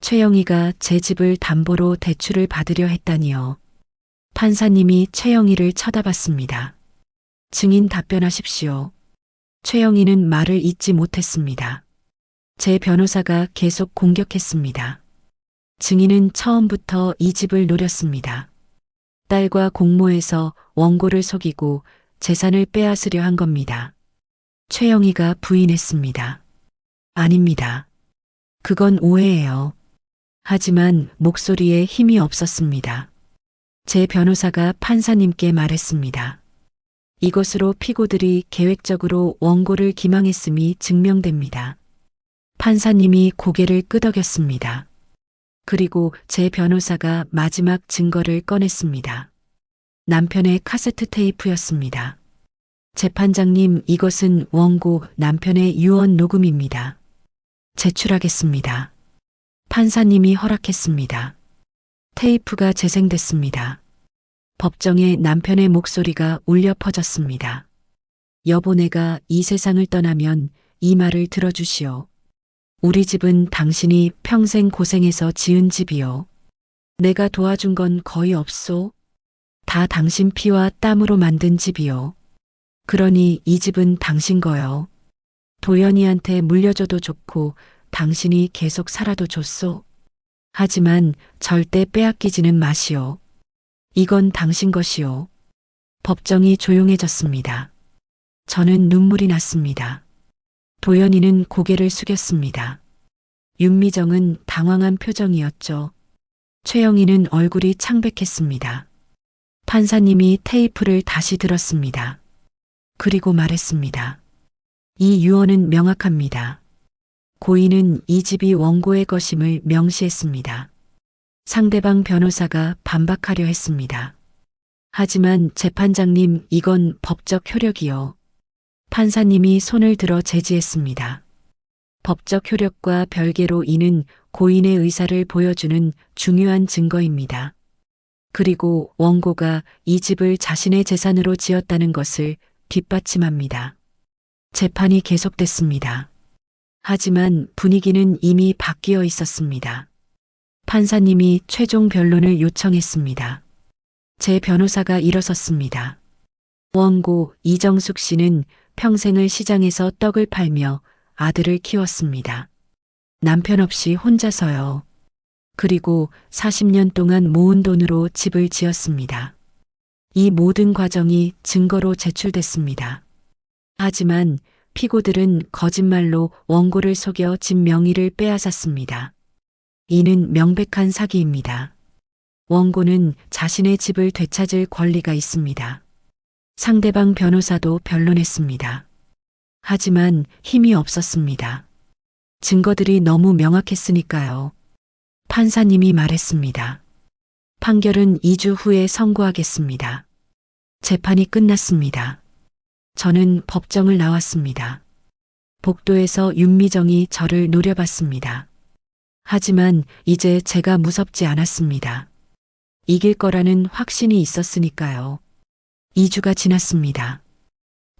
최영희가 제 집을 담보로 대출을 받으려 했다니요. 판사님이 최영희를 쳐다봤습니다. 증인 답변하십시오. 최영희는 말을 잇지 못했습니다. 제 변호사가 계속 공격했습니다. 증인은 처음부터 이 집을 노렸습니다. 딸과 공모해서 원고를 속이고 재산을 빼앗으려 한 겁니다. 최영희가 부인했습니다. 아닙니다. 그건 오해예요. 하지만 목소리에 힘이 없었습니다. 제 변호사가 판사님께 말했습니다. 이것으로 피고들이 계획적으로 원고를 기망했음이 증명됩니다. 판사님이 고개를 끄덕였습니다. 그리고 제 변호사가 마지막 증거를 꺼냈습니다. 남편의 카세트 테이프였습니다. 재판장님, 이것은 원고 남편의 유언 녹음입니다. 제출하겠습니다. 판사님이 허락했습니다. 테이프가 재생됐습니다. 법정에 남편의 목소리가 울려 퍼졌습니다. 여보, 내가 이 세상을 떠나면 이 말을 들어주시오. 우리 집은 당신이 평생 고생해서 지은 집이요. 내가 도와준 건 거의 없소. 다 당신 피와 땀으로 만든 집이요. 그러니 이 집은 당신 거요. 도연이한테 물려줘도 좋고 당신이 계속 살아도 좋소. 하지만 절대 빼앗기지는 마시오. 이건 당신 것이요. 법정이 조용해졌습니다. 저는 눈물이 났습니다. 도연이는 고개를 숙였습니다. 윤미정은 당황한 표정이었죠. 최영희는 얼굴이 창백했습니다. 판사님이 테이프를 다시 들었습니다. 그리고 말했습니다. 이 유언은 명확합니다. 고인은 이 집이 원고의 것임을 명시했습니다. 상대방 변호사가 반박하려 했습니다. 하지만 재판장님, 이건 법적 효력이요. 판사님이 손을 들어 제지했습니다. 법적 효력과 별개로 이는 고인의 의사를 보여주는 중요한 증거입니다. 그리고 원고가 이 집을 자신의 재산으로 지었다는 것을 뒷받침합니다. 재판이 계속됐습니다. 하지만 분위기는 이미 바뀌어 있었습니다. 판사님이 최종 변론을 요청했습니다. 제 변호사가 일어섰습니다. 원고 이정숙 씨는 평생을 시장에서 떡을 팔며 아들을 키웠습니다. 남편 없이 혼자서요. 그리고 40년 동안 모은 돈으로 집을 지었습니다. 이 모든 과정이 증거로 제출됐습니다. 하지만 피고들은 거짓말로 원고를 속여 집 명의를 빼앗았습니다. 이는 명백한 사기입니다. 원고는 자신의 집을 되찾을 권리가 있습니다. 상대방 변호사도 변론했습니다. 하지만 힘이 없었습니다. 증거들이 너무 명확했으니까요. 판사님이 말했습니다. 판결은 2주 후에 선고하겠습니다. 재판이 끝났습니다. 저는 법정을 나왔습니다. 복도에서 윤미정이 저를 노려봤습니다. 하지만 이제 제가 무섭지 않았습니다. 이길 거라는 확신이 있었으니까요. 2주가 지났습니다.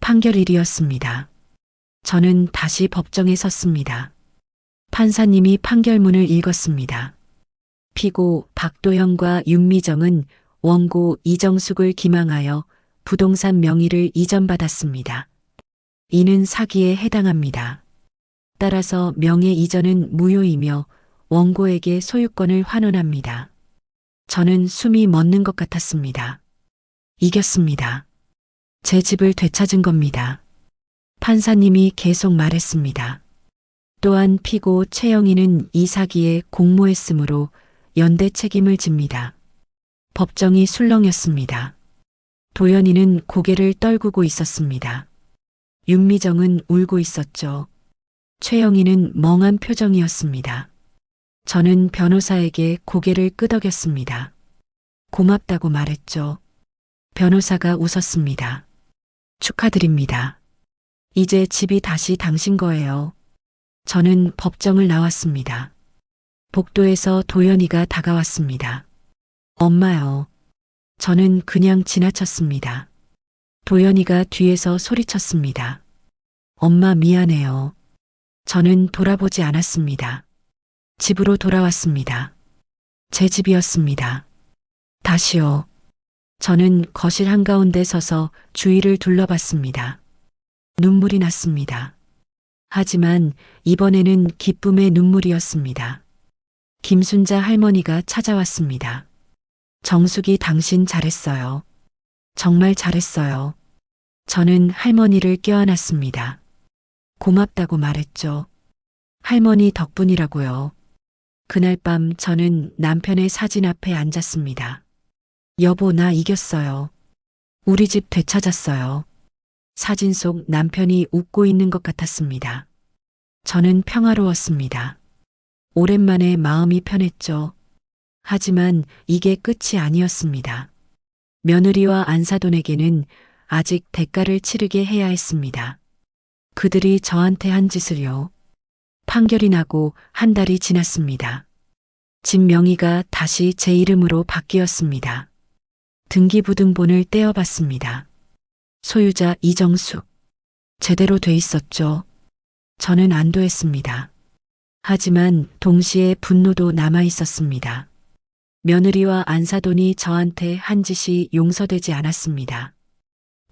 판결일이었습니다. 저는 다시 법정에 섰습니다. 판사님이 판결문을 읽었습니다. 피고 박도형과 윤미정은 원고 이정숙을 기망하여 부동산 명의를 이전받았습니다. 이는 사기에 해당합니다. 따라서 명예 이전은 무효이며 원고에게 소유권을 환원합니다. 저는 숨이 멎는 것 같았습니다. 이겼습니다. 제 집을 되찾은 겁니다. 판사님이 계속 말했습니다. 또한 피고 최영희는 이 사기에 공모했으므로 연대 책임을 집니다. 법정이 술렁였습니다. 도연이는 고개를 떨구고 있었습니다. 윤미정은 울고 있었죠. 최영희는 멍한 표정이었습니다. 저는 변호사에게 고개를 끄덕였습니다. 고맙다고 말했죠. 변호사가 웃었습니다. 축하드립니다. 이제 집이 다시 당신 거예요. 저는 법정을 나왔습니다. 복도에서 도연이가 다가왔습니다. 엄마요. 저는 그냥 지나쳤습니다. 도연이가 뒤에서 소리쳤습니다. 엄마 미안해요. 저는 돌아보지 않았습니다. 집으로 돌아왔습니다. 제 집이었습니다. 다시요. 저는 거실 한가운데 서서 주위를 둘러봤습니다. 눈물이 났습니다. 하지만 이번에는 기쁨의 눈물이었습니다. 김순자 할머니가 찾아왔습니다. 정숙이, 당신 잘했어요. 정말 잘했어요. 저는 할머니를 껴안았습니다. 고맙다고 말했죠. 할머니 덕분이라고요. 그날 밤 저는 남편의 사진 앞에 앉았습니다. 여보, 나 이겼어요. 우리 집 되찾았어요. 사진 속 남편이 웃고 있는 것 같았습니다. 저는 평화로웠습니다. 오랜만에 마음이 편했죠. 하지만 이게 끝이 아니었습니다. 며느리와 안사돈에게는 아직 대가를 치르게 해야 했습니다. 그들이 저한테 한 짓을요. 판결이 나고 한 달이 지났습니다. 집 명의가 다시 제 이름으로 바뀌었습니다. 등기부등본을 떼어봤습니다. 소유자 이정숙. 제대로 돼 있었죠. 저는 안도했습니다. 하지만 동시에 분노도 남아 있었습니다. 며느리와 안사돈이 저한테 한 짓이 용서되지 않았습니다.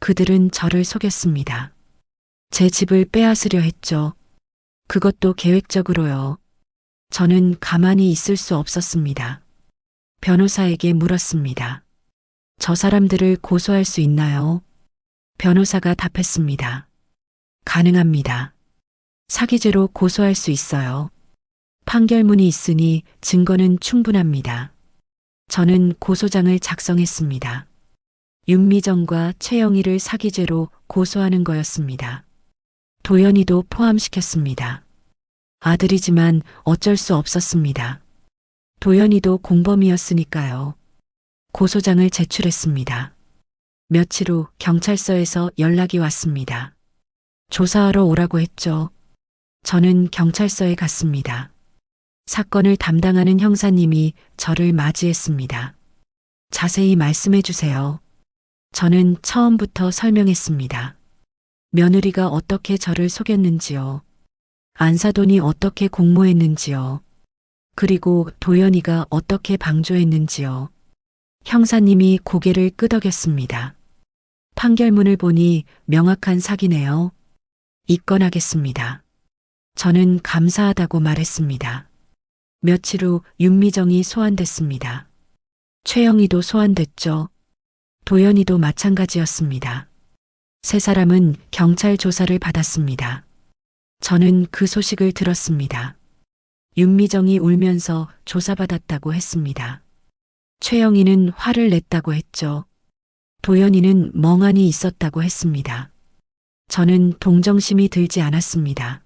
그들은 저를 속였습니다. 제 집을 빼앗으려 했죠. 그것도 계획적으로요. 저는 가만히 있을 수 없었습니다. 변호사에게 물었습니다. 저 사람들을 고소할 수 있나요? 변호사가 답했습니다. 가능합니다. 사기죄로 고소할 수 있어요. 판결문이 있으니 증거는 충분합니다. 저는 고소장을 작성했습니다. 윤미정과 최영희를 사기죄로 고소하는 거였습니다. 도연이도 포함시켰습니다. 아들이지만 어쩔 수 없었습니다. 도연이도 공범이었으니까요. 고소장을 제출했습니다. 며칠 후 경찰서에서 연락이 왔습니다. 조사하러 오라고 했죠. 저는 경찰서에 갔습니다. 사건을 담당하는 형사님이 저를 맞이했습니다. 자세히 말씀해 주세요. 저는 처음부터 설명했습니다. 며느리가 어떻게 저를 속였는지요. 안사돈이 어떻게 공모했는지요. 그리고 도연이가 어떻게 방조했는지요. 형사님이 고개를 끄덕였습니다. 판결문을 보니 명확한 사기네요. 입건하겠습니다. 저는 감사하다고 말했습니다. 며칠 후 윤미정이 소환됐습니다. 최영희도 소환됐죠. 도연이도 마찬가지였습니다. 세 사람은 경찰 조사를 받았습니다. 저는 그 소식을 들었습니다. 윤미정이 울면서 조사받았다고 했습니다. 최영희는 화를 냈다고 했죠. 도연이는 멍하니 있었다고 했습니다. 저는 동정심이 들지 않았습니다.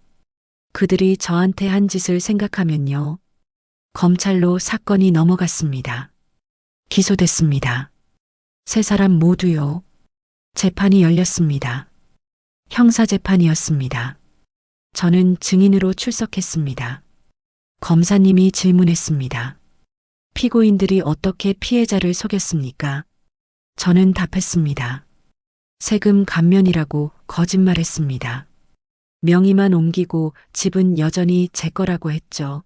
그들이 저한테 한 짓을 생각하면요. 검찰로 사건이 넘어갔습니다. 기소됐습니다. 세 사람 모두요. 재판이 열렸습니다. 형사재판이었습니다. 저는 증인으로 출석했습니다. 검사님이 질문했습니다. 피고인들이 어떻게 피해자를 속였습니까? 저는 답했습니다. 세금 감면이라고 거짓말했습니다. 명의만 옮기고 집은 여전히 제 거라고 했죠.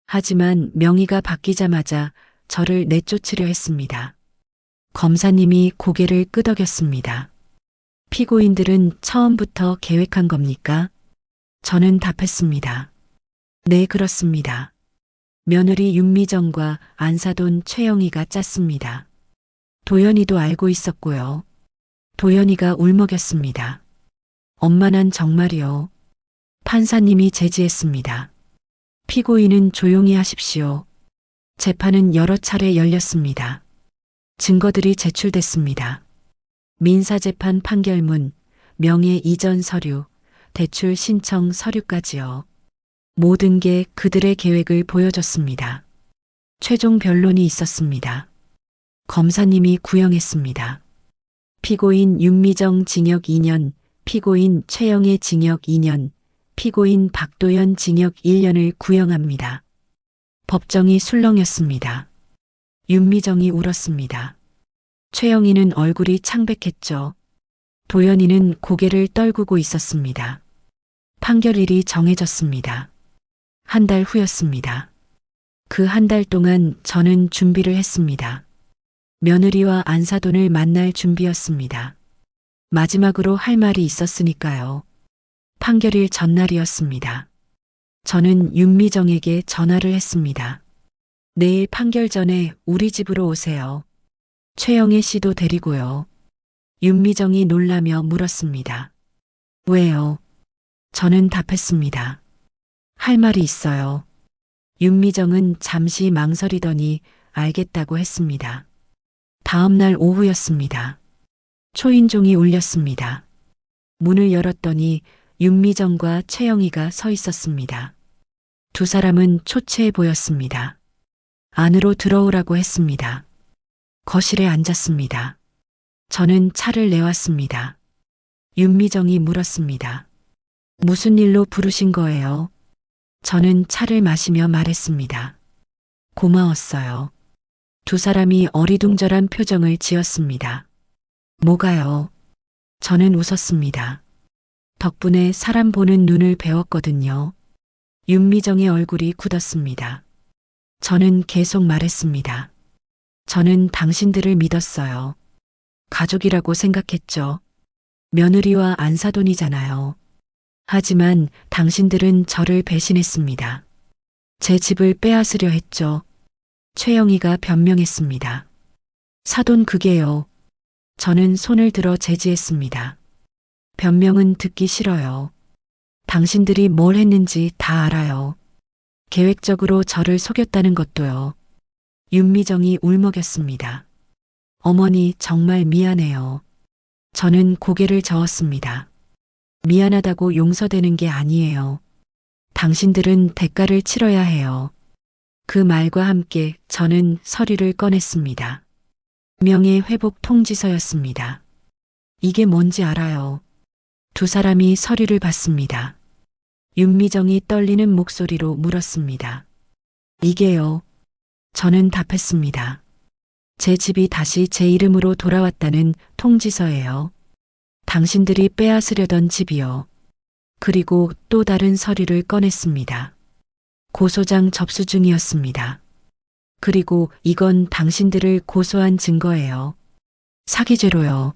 하지만 명의가 바뀌자마자 저를 내쫓으려 했습니다. 검사님이 고개를 끄덕였습니다. 피고인들은 처음부터 계획한 겁니까? 저는 답했습니다. 네, 그렇습니다. 며느리 윤미정과 안사돈 최영희가 짰습니다. 도연이도 알고 있었고요. 도연이가 울먹였습니다. 엄마 난 정말이요. 판사님이 제지했습니다. 피고인은 조용히 하십시오. 재판은 여러 차례 열렸습니다. 증거들이 제출됐습니다. 민사재판 판결문, 명예 이전 서류, 대출 신청 서류까지요. 모든 게 그들의 계획을 보여줬습니다. 최종 변론이 있었습니다. 검사님이 구형했습니다. 피고인 윤미정 징역 2년, 피고인 최영희 징역 2년, 피고인 박도연 징역 1년을 구형합니다. 법정이 술렁였습니다. 윤미정이 울었습니다. 최영희는 얼굴이 창백했죠. 도연이는 고개를 떨구고 있었습니다. 판결일이 정해졌습니다. 한 달 후였습니다. 그 한 달 동안 저는 준비를 했습니다. 며느리와 안사돈을 만날 준비였습니다. 마지막으로 할 말이 있었으니까요. 판결일 전날이었습니다. 저는 윤미정에게 전화를 했습니다. 내일 판결 전에 우리 집으로 오세요. 최영애 씨도 데리고요. 윤미정이 놀라며 물었습니다. 왜요? 저는 답했습니다. 할 말이 있어요. 윤미정은 잠시 망설이더니 알겠다고 했습니다. 다음 날 오후였습니다. 초인종이 울렸습니다. 문을 열었더니 윤미정과 최영희가 서 있었습니다. 두 사람은 초췌해 보였습니다. 안으로 들어오라고 했습니다. 거실에 앉았습니다. 저는 차를 내왔습니다. 윤미정이 물었습니다. 무슨 일로 부르신 거예요? 저는 차를 마시며 말했습니다. 고마웠어요. 두 사람이 어리둥절한 표정을 지었습니다. 뭐가요? 저는 웃었습니다. 덕분에 사람 보는 눈을 배웠거든요. 윤미정의 얼굴이 굳었습니다. 저는 계속 말했습니다. 저는 당신들을 믿었어요. 가족이라고 생각했죠. 며느리와 안사돈이잖아요. 하지만 당신들은 저를 배신했습니다. 제 집을 빼앗으려 했죠. 최영희가 변명했습니다. 사돈 그게요. 저는 손을 들어 제지했습니다. 변명은 듣기 싫어요. 당신들이 뭘 했는지 다 알아요. 계획적으로 저를 속였다는 것도요. 윤미정이 울먹였습니다. 어머니 정말 미안해요. 저는 고개를 저었습니다. 미안하다고 용서되는 게 아니에요. 당신들은 대가를 치러야 해요. 그 말과 함께 저는 서류를 꺼냈습니다. 명예회복 통지서였습니다. 이게 뭔지 알아요. 두 사람이 서류를 받습니다. 윤미정이 떨리는 목소리로 물었습니다. 이게요. 저는 답했습니다. 제 집이 다시 제 이름으로 돌아왔다는 통지서예요. 당신들이 빼앗으려던 집이요. 그리고 또 다른 서류를 꺼냈습니다. 고소장 접수 중이었습니다. 그리고 이건 당신들을 고소한 증거예요. 사기죄로요.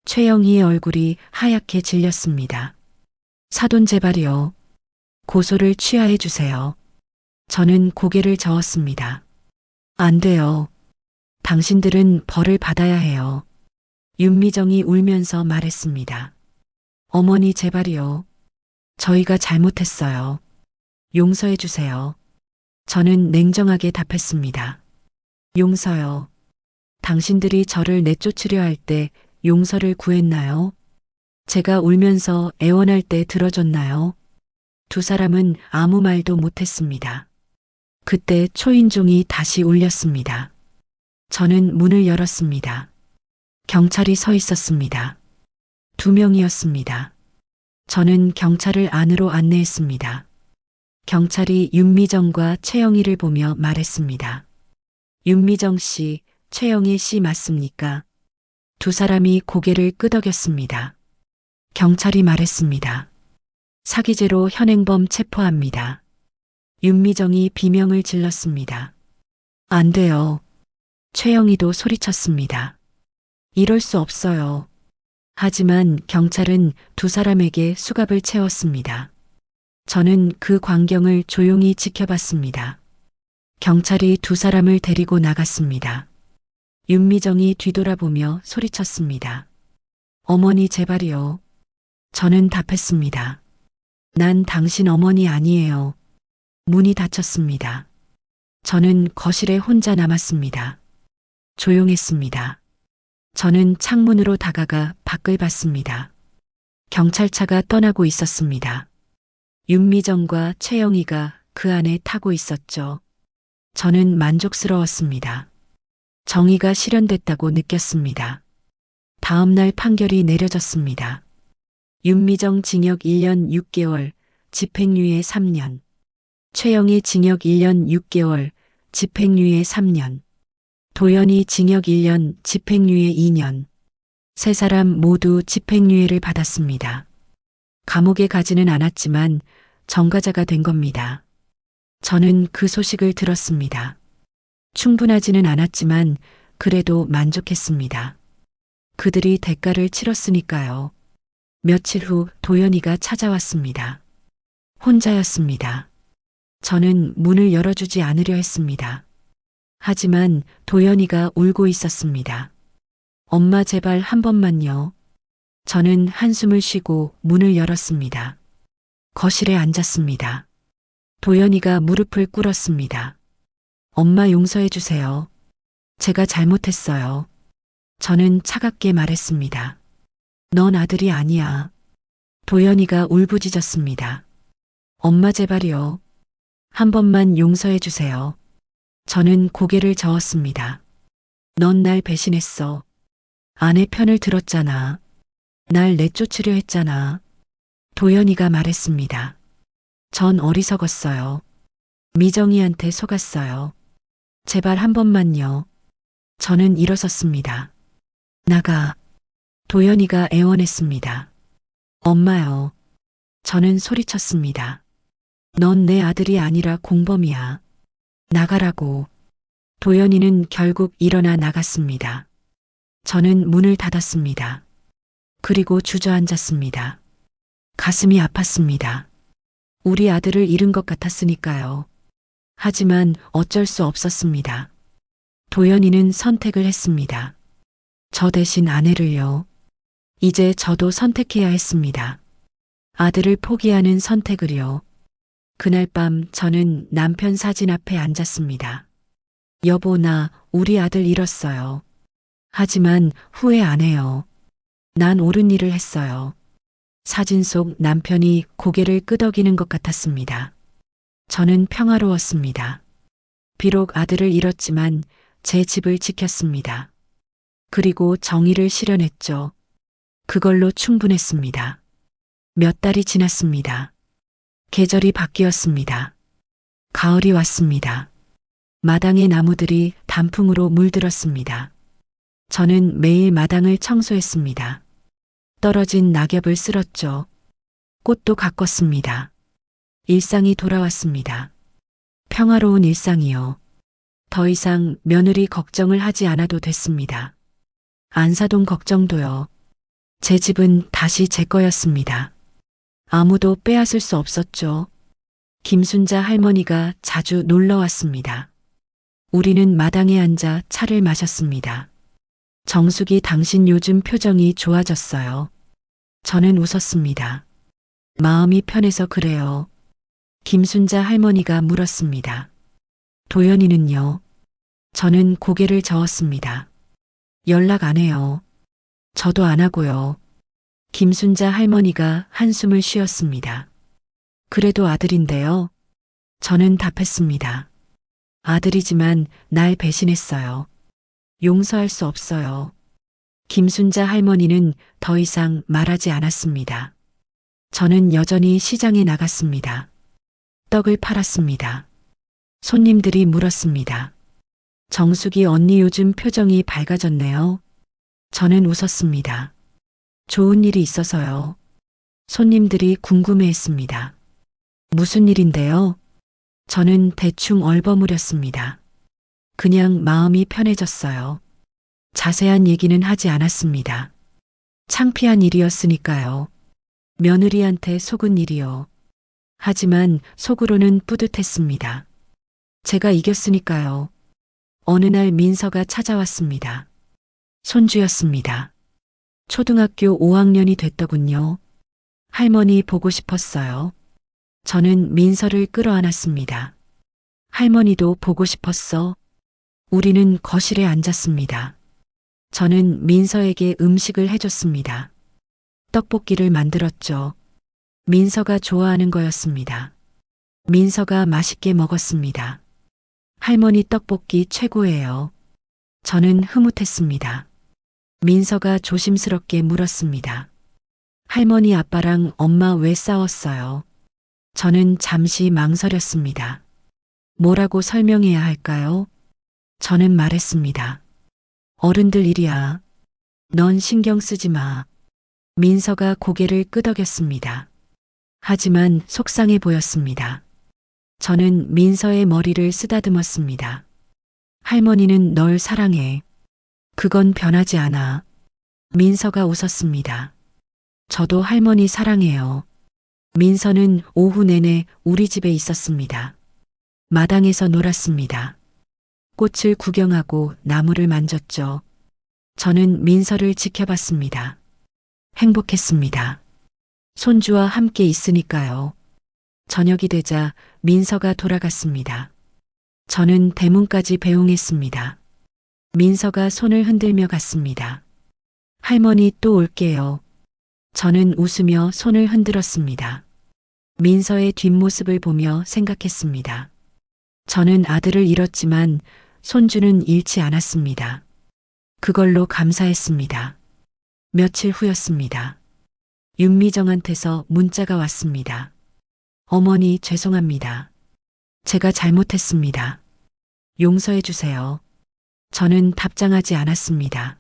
최영희의 얼굴이 하얗게 질렸습니다. 사돈 제발이요. 고소를 취하해 주세요. 저는 고개를 저었습니다. 안 돼요. 당신들은 벌을 받아야 해요. 윤미정이 울면서 말했습니다. 어머니 제발이요. 저희가 잘못했어요. 용서해 주세요. 저는 냉정하게 답했습니다. 용서요. 당신들이 저를 내쫓으려 할 때 용서를 구했나요? 제가 울면서 애원할 때 들어줬나요? 두 사람은 아무 말도 못했습니다. 그때 초인종이 다시 울렸습니다. 저는 문을 열었습니다. 경찰이 서 있었습니다. 2명이었습니다. 저는 경찰을 안으로 안내했습니다. 경찰이 윤미정과 최영희를 보며 말했습니다. 윤미정 씨, 최영희 씨 맞습니까? 두 사람이 고개를 끄덕였습니다. 경찰이 말했습니다. 사기죄로 현행범 체포합니다. 윤미정이 비명을 질렀습니다. 안 돼요. 최영희도 소리쳤습니다. 이럴 수 없어요. 하지만 경찰은 두 사람에게 수갑을 채웠습니다. 저는 그 광경을 조용히 지켜봤습니다. 경찰이 두 사람을 데리고 나갔습니다. 윤미정이 뒤돌아보며 소리쳤습니다. 어머니 제발이요. 저는 답했습니다. 난 당신 어머니 아니에요. 문이 닫혔습니다. 저는 거실에 혼자 남았습니다. 조용했습니다. 저는 창문으로 다가가 밖을 봤습니다. 경찰차가 떠나고 있었습니다. 윤미정과 최영희가 그 안에 타고 있었죠. 저는 만족스러웠습니다. 정의가 실현됐다고 느꼈습니다. 다음 날 판결이 내려졌습니다. 윤미정 징역 1년 6개월, 집행유예 3년. 최영희 징역 1년 6개월, 집행유예 3년. 도연이 징역 1년, 집행유예 2년. 세 사람 모두 집행유예를 받았습니다. 감옥에 가지는 않았지만 전과자가 된 겁니다. 저는 그 소식을 들었습니다. 충분하지는 않았지만 그래도 만족했습니다. 그들이 대가를 치렀으니까요. 며칠 후 도연이가 찾아왔습니다. 혼자였습니다. 저는 문을 열어주지 않으려 했습니다. 하지만 도연이가 울고 있었습니다. 엄마 제발 한 번만요. 저는 한숨을 쉬고 문을 열었습니다. 거실에 앉았습니다. 도연이가 무릎을 꿇었습니다. 엄마 용서해 주세요. 제가 잘못했어요. 저는 차갑게 말했습니다. 넌 아들이 아니야. 도연이가 울부짖었습니다. 엄마 제발이요. 한 번만 용서해 주세요. 저는 고개를 저었습니다. 넌 날 배신했어. 아내 편을 들었잖아. 날 내쫓으려 했잖아. 도연이가 말했습니다. 전 어리석었어요. 미정이한테 속았어요. 제발 한 번만요. 저는 일어섰습니다. 나가. 도연이가 애원했습니다. 엄마요. 저는 소리쳤습니다. 넌 내 아들이 아니라 공범이야. 나가라고. 도연이는 결국 일어나 나갔습니다. 저는 문을 닫았습니다. 그리고 주저앉았습니다. 가슴이 아팠습니다. 우리 아들을 잃은 것 같았으니까요. 하지만 어쩔 수 없었습니다. 도연이는 선택을 했습니다. 저 대신 아내를요. 이제 저도 선택해야 했습니다. 아들을 포기하는 선택을요. 그날 밤 저는 남편 사진 앞에 앉았습니다. 여보, 나 우리 아들 잃었어요. 하지만 후회 안 해요. 난 옳은 일을 했어요. 사진 속 남편이 고개를 끄덕이는 것 같았습니다. 저는 평화로웠습니다. 비록 아들을 잃었지만 제 집을 지켰습니다. 그리고 정의를 실현했죠. 그걸로 충분했습니다. 몇 달이 지났습니다. 계절이 바뀌었습니다. 가을이 왔습니다. 마당의 나무들이 단풍으로 물들었습니다. 저는 매일 마당을 청소했습니다. 떨어진 낙엽을 쓸었죠. 꽃도 가꿨습니다. 일상이 돌아왔습니다. 평화로운 일상이요. 더 이상 며느리 걱정을 하지 않아도 됐습니다. 안사동 걱정도요. 제 집은 다시 제 거였습니다. 아무도 빼앗을 수 없었죠. 김순자 할머니가 자주 놀러 왔습니다. 우리는 마당에 앉아 차를 마셨습니다. 정숙이, 당신 요즘 표정이 좋아졌어요. 저는 웃었습니다. 마음이 편해서 그래요. 김순자 할머니가 물었습니다. 도연이는요? 저는 고개를 저었습니다. 연락 안 해요. 저도 안 하고요. 김순자 할머니가 한숨을 쉬었습니다. 그래도 아들인데요. 저는 답했습니다. 아들이지만 날 배신했어요. 용서할 수 없어요. 김순자 할머니는 더 이상 말하지 않았습니다. 저는 여전히 시장에 나갔습니다. 떡을 팔았습니다. 손님들이 물었습니다. 정숙이 언니 요즘 표정이 밝아졌네요. 저는 웃었습니다. 좋은 일이 있어서요. 손님들이 궁금해했습니다. 무슨 일인데요? 저는 대충 얼버무렸습니다. 그냥 마음이 편해졌어요. 자세한 얘기는 하지 않았습니다. 창피한 일이었으니까요. 며느리한테 속은 일이요. 하지만 속으로는 뿌듯했습니다. 제가 이겼으니까요. 어느 날 민서가 찾아왔습니다. 손주였습니다. 초등학교 5학년이 됐더군요. 할머니 보고 싶었어요. 저는 민서를 끌어안았습니다. 할머니도 보고 싶었어. 우리는 거실에 앉았습니다. 저는 민서에게 음식을 해줬습니다. 떡볶이를 만들었죠. 민서가 좋아하는 거였습니다. 민서가 맛있게 먹었습니다. 할머니 떡볶이 최고예요. 저는 흐뭇했습니다. 민서가 조심스럽게 물었습니다. 할머니, 아빠랑 엄마 왜 싸웠어요? 저는 잠시 망설였습니다. 뭐라고 설명해야 할까요? 저는 말했습니다. 어른들 일이야. 넌 신경 쓰지 마. 민서가 고개를 끄덕였습니다. 하지만 속상해 보였습니다. 저는 민서의 머리를 쓰다듬었습니다. 할머니는 널 사랑해. 그건 변하지 않아. 민서가 웃었습니다. 저도 할머니 사랑해요. 민서는 오후 내내 우리 집에 있었습니다. 마당에서 놀았습니다. 꽃을 구경하고 나무를 만졌죠. 저는 민서를 지켜봤습니다. 행복했습니다. 손주와 함께 있으니까요. 저녁이 되자 민서가 돌아갔습니다. 저는 대문까지 배웅했습니다. 민서가 손을 흔들며 갔습니다. 할머니 또 올게요. 저는 웃으며 손을 흔들었습니다. 민서의 뒷모습을 보며 생각했습니다. 저는 아들을 잃었지만 손주는 잃지 않았습니다. 그걸로 감사했습니다. 며칠 후였습니다. 윤미정한테서 문자가 왔습니다. 어머니 죄송합니다. 제가 잘못했습니다. 용서해 주세요. 저는 답장하지 않았습니다.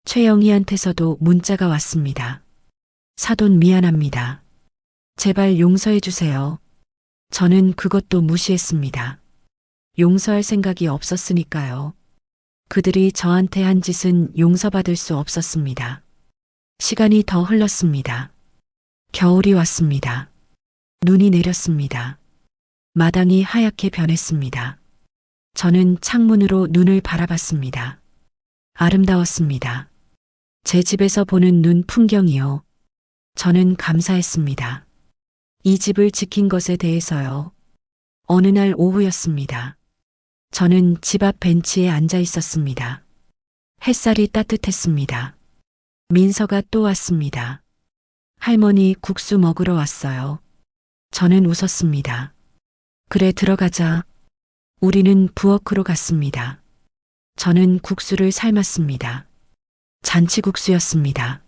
최영희한테서도 문자가 왔습니다. 사돈 미안합니다. 제발 용서해 주세요. 저는 그것도 무시했습니다. 용서할 생각이 없었으니까요. 그들이 저한테 한 짓은 용서받을 수 없었습니다. 시간이 더 흘렀습니다. 겨울이 왔습니다. 눈이 내렸습니다. 마당이 하얗게 변했습니다. 저는 창문으로 눈을 바라봤습니다. 아름다웠습니다. 제 집에서 보는 눈 풍경이요. 저는 감사했습니다. 이 집을 지킨 것에 대해서요. 어느 날 오후였습니다. 저는 집 앞 벤치에 앉아 있었습니다. 햇살이 따뜻했습니다. 민서가 또 왔습니다. 할머니 국수 먹으러 왔어요. 저는 웃었습니다. 그래 들어가자. 우리는 부엌으로 갔습니다. 저는 국수를 삶았습니다. 잔치국수였습니다.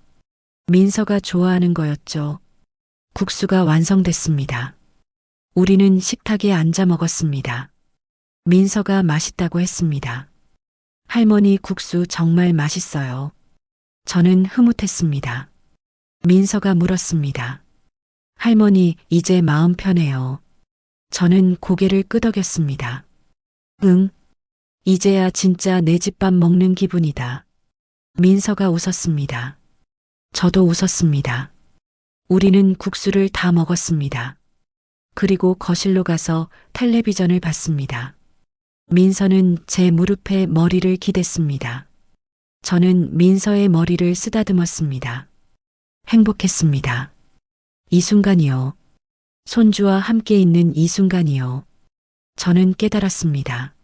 민서가 좋아하는 거였죠. 국수가 완성됐습니다. 우리는 식탁에 앉아 먹었습니다. 민서가 맛있다고 했습니다. 할머니 국수 정말 맛있어요. 저는 흐뭇했습니다. 민서가 물었습니다. 할머니, 이제 마음 편해요. 저는 고개를 끄덕였습니다. 응, 이제야 진짜 내 집밥 먹는 기분이다. 민서가 웃었습니다. 저도 웃었습니다. 우리는 국수를 다 먹었습니다. 그리고 거실로 가서 텔레비전을 봤습니다. 민서는 제 무릎에 머리를 기댔습니다. 저는 민서의 머리를 쓰다듬었습니다. 행복했습니다. 이 순간이요. 손주와 함께 있는 이 순간이요. 저는 깨달았습니다.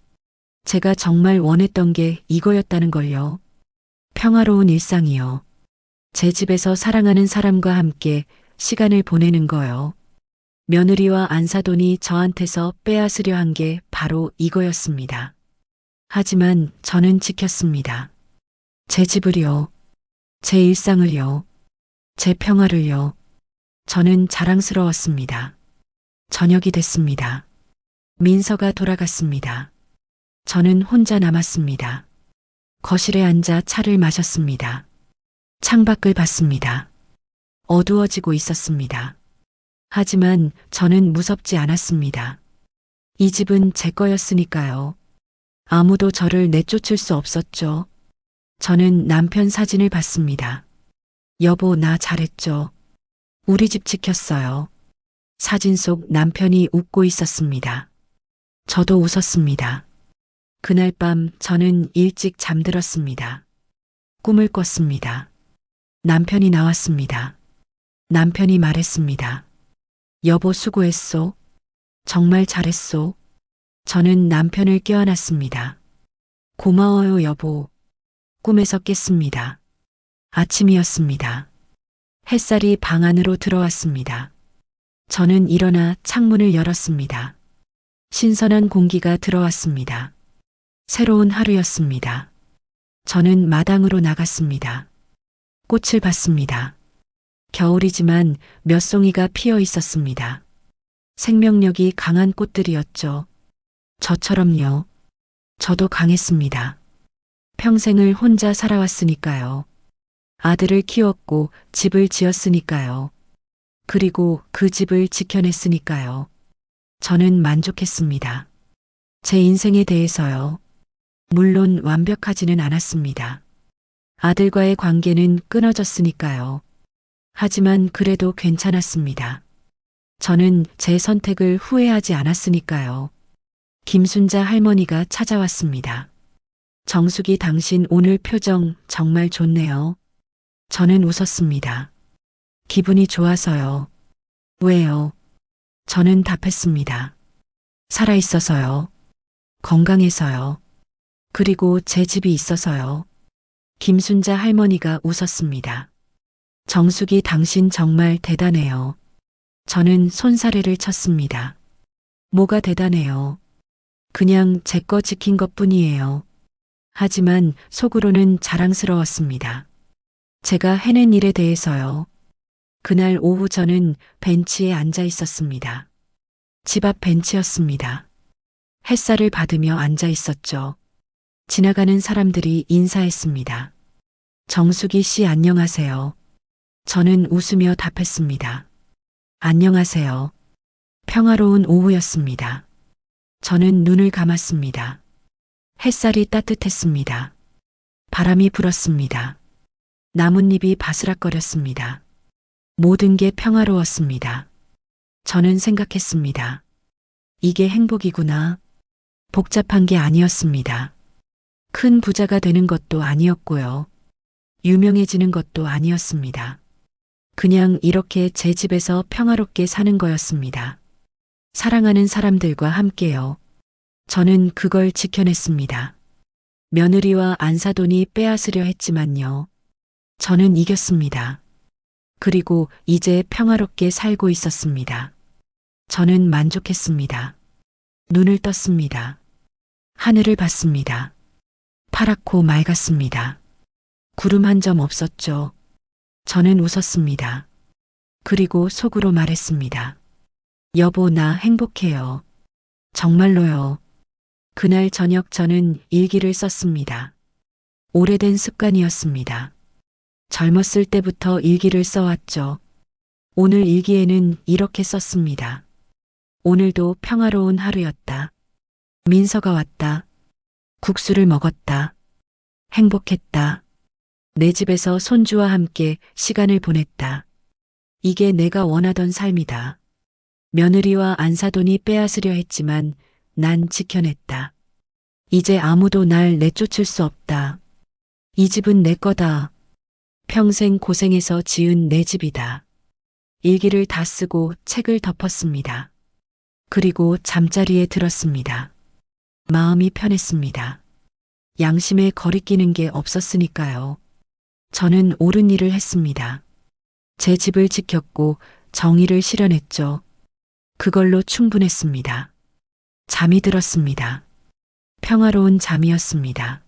제가 정말 원했던 게 이거였다는 걸요. 평화로운 일상이요. 제 집에서 사랑하는 사람과 함께 시간을 보내는 거요. 며느리와 안사돈이 저한테서 빼앗으려 한 게 바로 이거였습니다. 하지만 저는 지켰습니다. 제 집을요. 제 일상을요. 제 평화를요. 저는 자랑스러웠습니다. 저녁이 됐습니다. 민서가 돌아갔습니다. 저는 혼자 남았습니다. 거실에 앉아 차를 마셨습니다. 창밖을 봤습니다. 어두워지고 있었습니다. 하지만 저는 무섭지 않았습니다. 이 집은 제 거였으니까요. 아무도 저를 내쫓을 수 없었죠. 저는 남편 사진을 봤습니다. 여보, 나 잘했죠. 우리 집 지켰어요. 사진 속 남편이 웃고 있었습니다. 저도 웃었습니다. 그날 밤 저는 일찍 잠들었습니다. 꿈을 꿨습니다. 남편이 나왔습니다. 남편이 말했습니다. 여보 수고했소. 정말 잘했소. 저는 남편을 껴안았습니다. 고마워요 여보. 꿈에서 깼습니다. 아침이었습니다. 햇살이 방 안으로 들어왔습니다. 저는 일어나 창문을 열었습니다. 신선한 공기가 들어왔습니다. 새로운 하루였습니다. 저는 마당으로 나갔습니다. 꽃을 봤습니다. 겨울이지만 몇 송이가 피어 있었습니다. 생명력이 강한 꽃들이었죠. 저처럼요. 저도 강했습니다. 평생을 혼자 살아왔으니까요. 아들을 키웠고 집을 지었으니까요. 그리고 그 집을 지켜냈으니까요. 저는 만족했습니다. 제 인생에 대해서요. 물론 완벽하지는 않았습니다. 아들과의 관계는 끊어졌으니까요. 하지만 그래도 괜찮았습니다. 저는 제 선택을 후회하지 않았으니까요. 김순자 할머니가 찾아왔습니다. 정숙이 당신 오늘 표정 정말 좋네요. 저는 웃었습니다. 기분이 좋아서요. 왜요? 저는 답했습니다. 살아있어서요. 건강해서요. 그리고 제 집이 있어서요. 김순자 할머니가 웃었습니다. 정숙이 당신 정말 대단해요. 저는 손사래를 쳤습니다. 뭐가 대단해요? 그냥 제 거 지킨 것 뿐이에요. 하지만 속으로는 자랑스러웠습니다. 제가 해낸 일에 대해서요. 그날 오후 저는 벤치에 앉아 있었습니다. 집 앞 벤치였습니다. 햇살을 받으며 앉아 있었죠. 지나가는 사람들이 인사했습니다. 정수기 씨 안녕하세요. 저는 웃으며 답했습니다. 안녕하세요. 평화로운 오후였습니다. 저는 눈을 감았습니다. 햇살이 따뜻했습니다. 바람이 불었습니다. 나뭇잎이 바스락거렸습니다. 모든 게 평화로웠습니다. 저는 생각했습니다. 이게 행복이구나. 복잡한 게 아니었습니다. 큰 부자가 되는 것도 아니었고요. 유명해지는 것도 아니었습니다. 그냥 이렇게 제 집에서 평화롭게 사는 거였습니다. 사랑하는 사람들과 함께요. 저는 그걸 지켜냈습니다. 며느리와 안사돈이 빼앗으려 했지만요. 저는 이겼습니다. 그리고 이제 평화롭게 살고 있었습니다. 저는 만족했습니다. 눈을 떴습니다. 하늘을 봤습니다. 파랗고 맑았습니다. 구름 한 점 없었죠. 저는 웃었습니다. 그리고 속으로 말했습니다. 여보, 나 행복해요. 정말로요. 그날 저녁 저는 일기를 썼습니다. 오래된 습관이었습니다. 젊었을 때부터 일기를 써왔죠. 오늘 일기에는 이렇게 썼습니다. 오늘도 평화로운 하루였다. 민서가 왔다. 국수를 먹었다. 행복했다. 내 집에서 손주와 함께 시간을 보냈다. 이게 내가 원하던 삶이다. 며느리와 안사돈이 빼앗으려 했지만 난 지켜냈다. 이제 아무도 날 내쫓을 수 없다. 이 집은 내 거다. 평생 고생해서 지은 내 집이다. 일기를 다 쓰고 책을 덮었습니다. 그리고 잠자리에 들었습니다. 마음이 편했습니다. 양심에 거리끼는 게 없었으니까요. 저는 옳은 일을 했습니다. 제 집을 지켰고 정의를 실현했죠. 그걸로 충분했습니다. 잠이 들었습니다. 평화로운 잠이었습니다.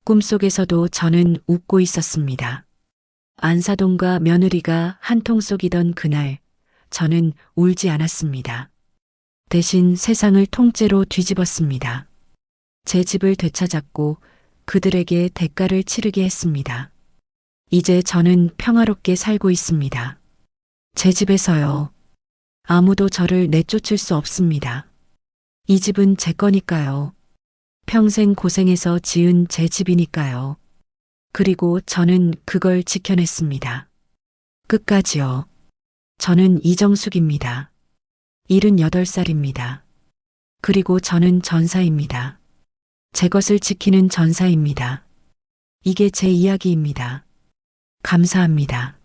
꿈속에서도 저는 웃고 있었습니다. 안사돈과 며느리가 한통 속이던 그날, 저는 울지 않았습니다. 대신 세상을 통째로 뒤집었습니다. 제 집을 되찾았고 그들에게 대가를 치르게 했습니다. 이제 저는 평화롭게 살고 있습니다. 제 집에서요. 아무도 저를 내쫓을 수 없습니다. 이 집은 제 거니까요. 평생 고생해서 지은 제 집이니까요. 그리고 저는 그걸 지켜냈습니다. 끝까지요. 저는 이정숙입니다. 78살입니다. 그리고 저는 전사입니다. 제 것을 지키는 전사입니다. 이게 제 이야기입니다. 감사합니다.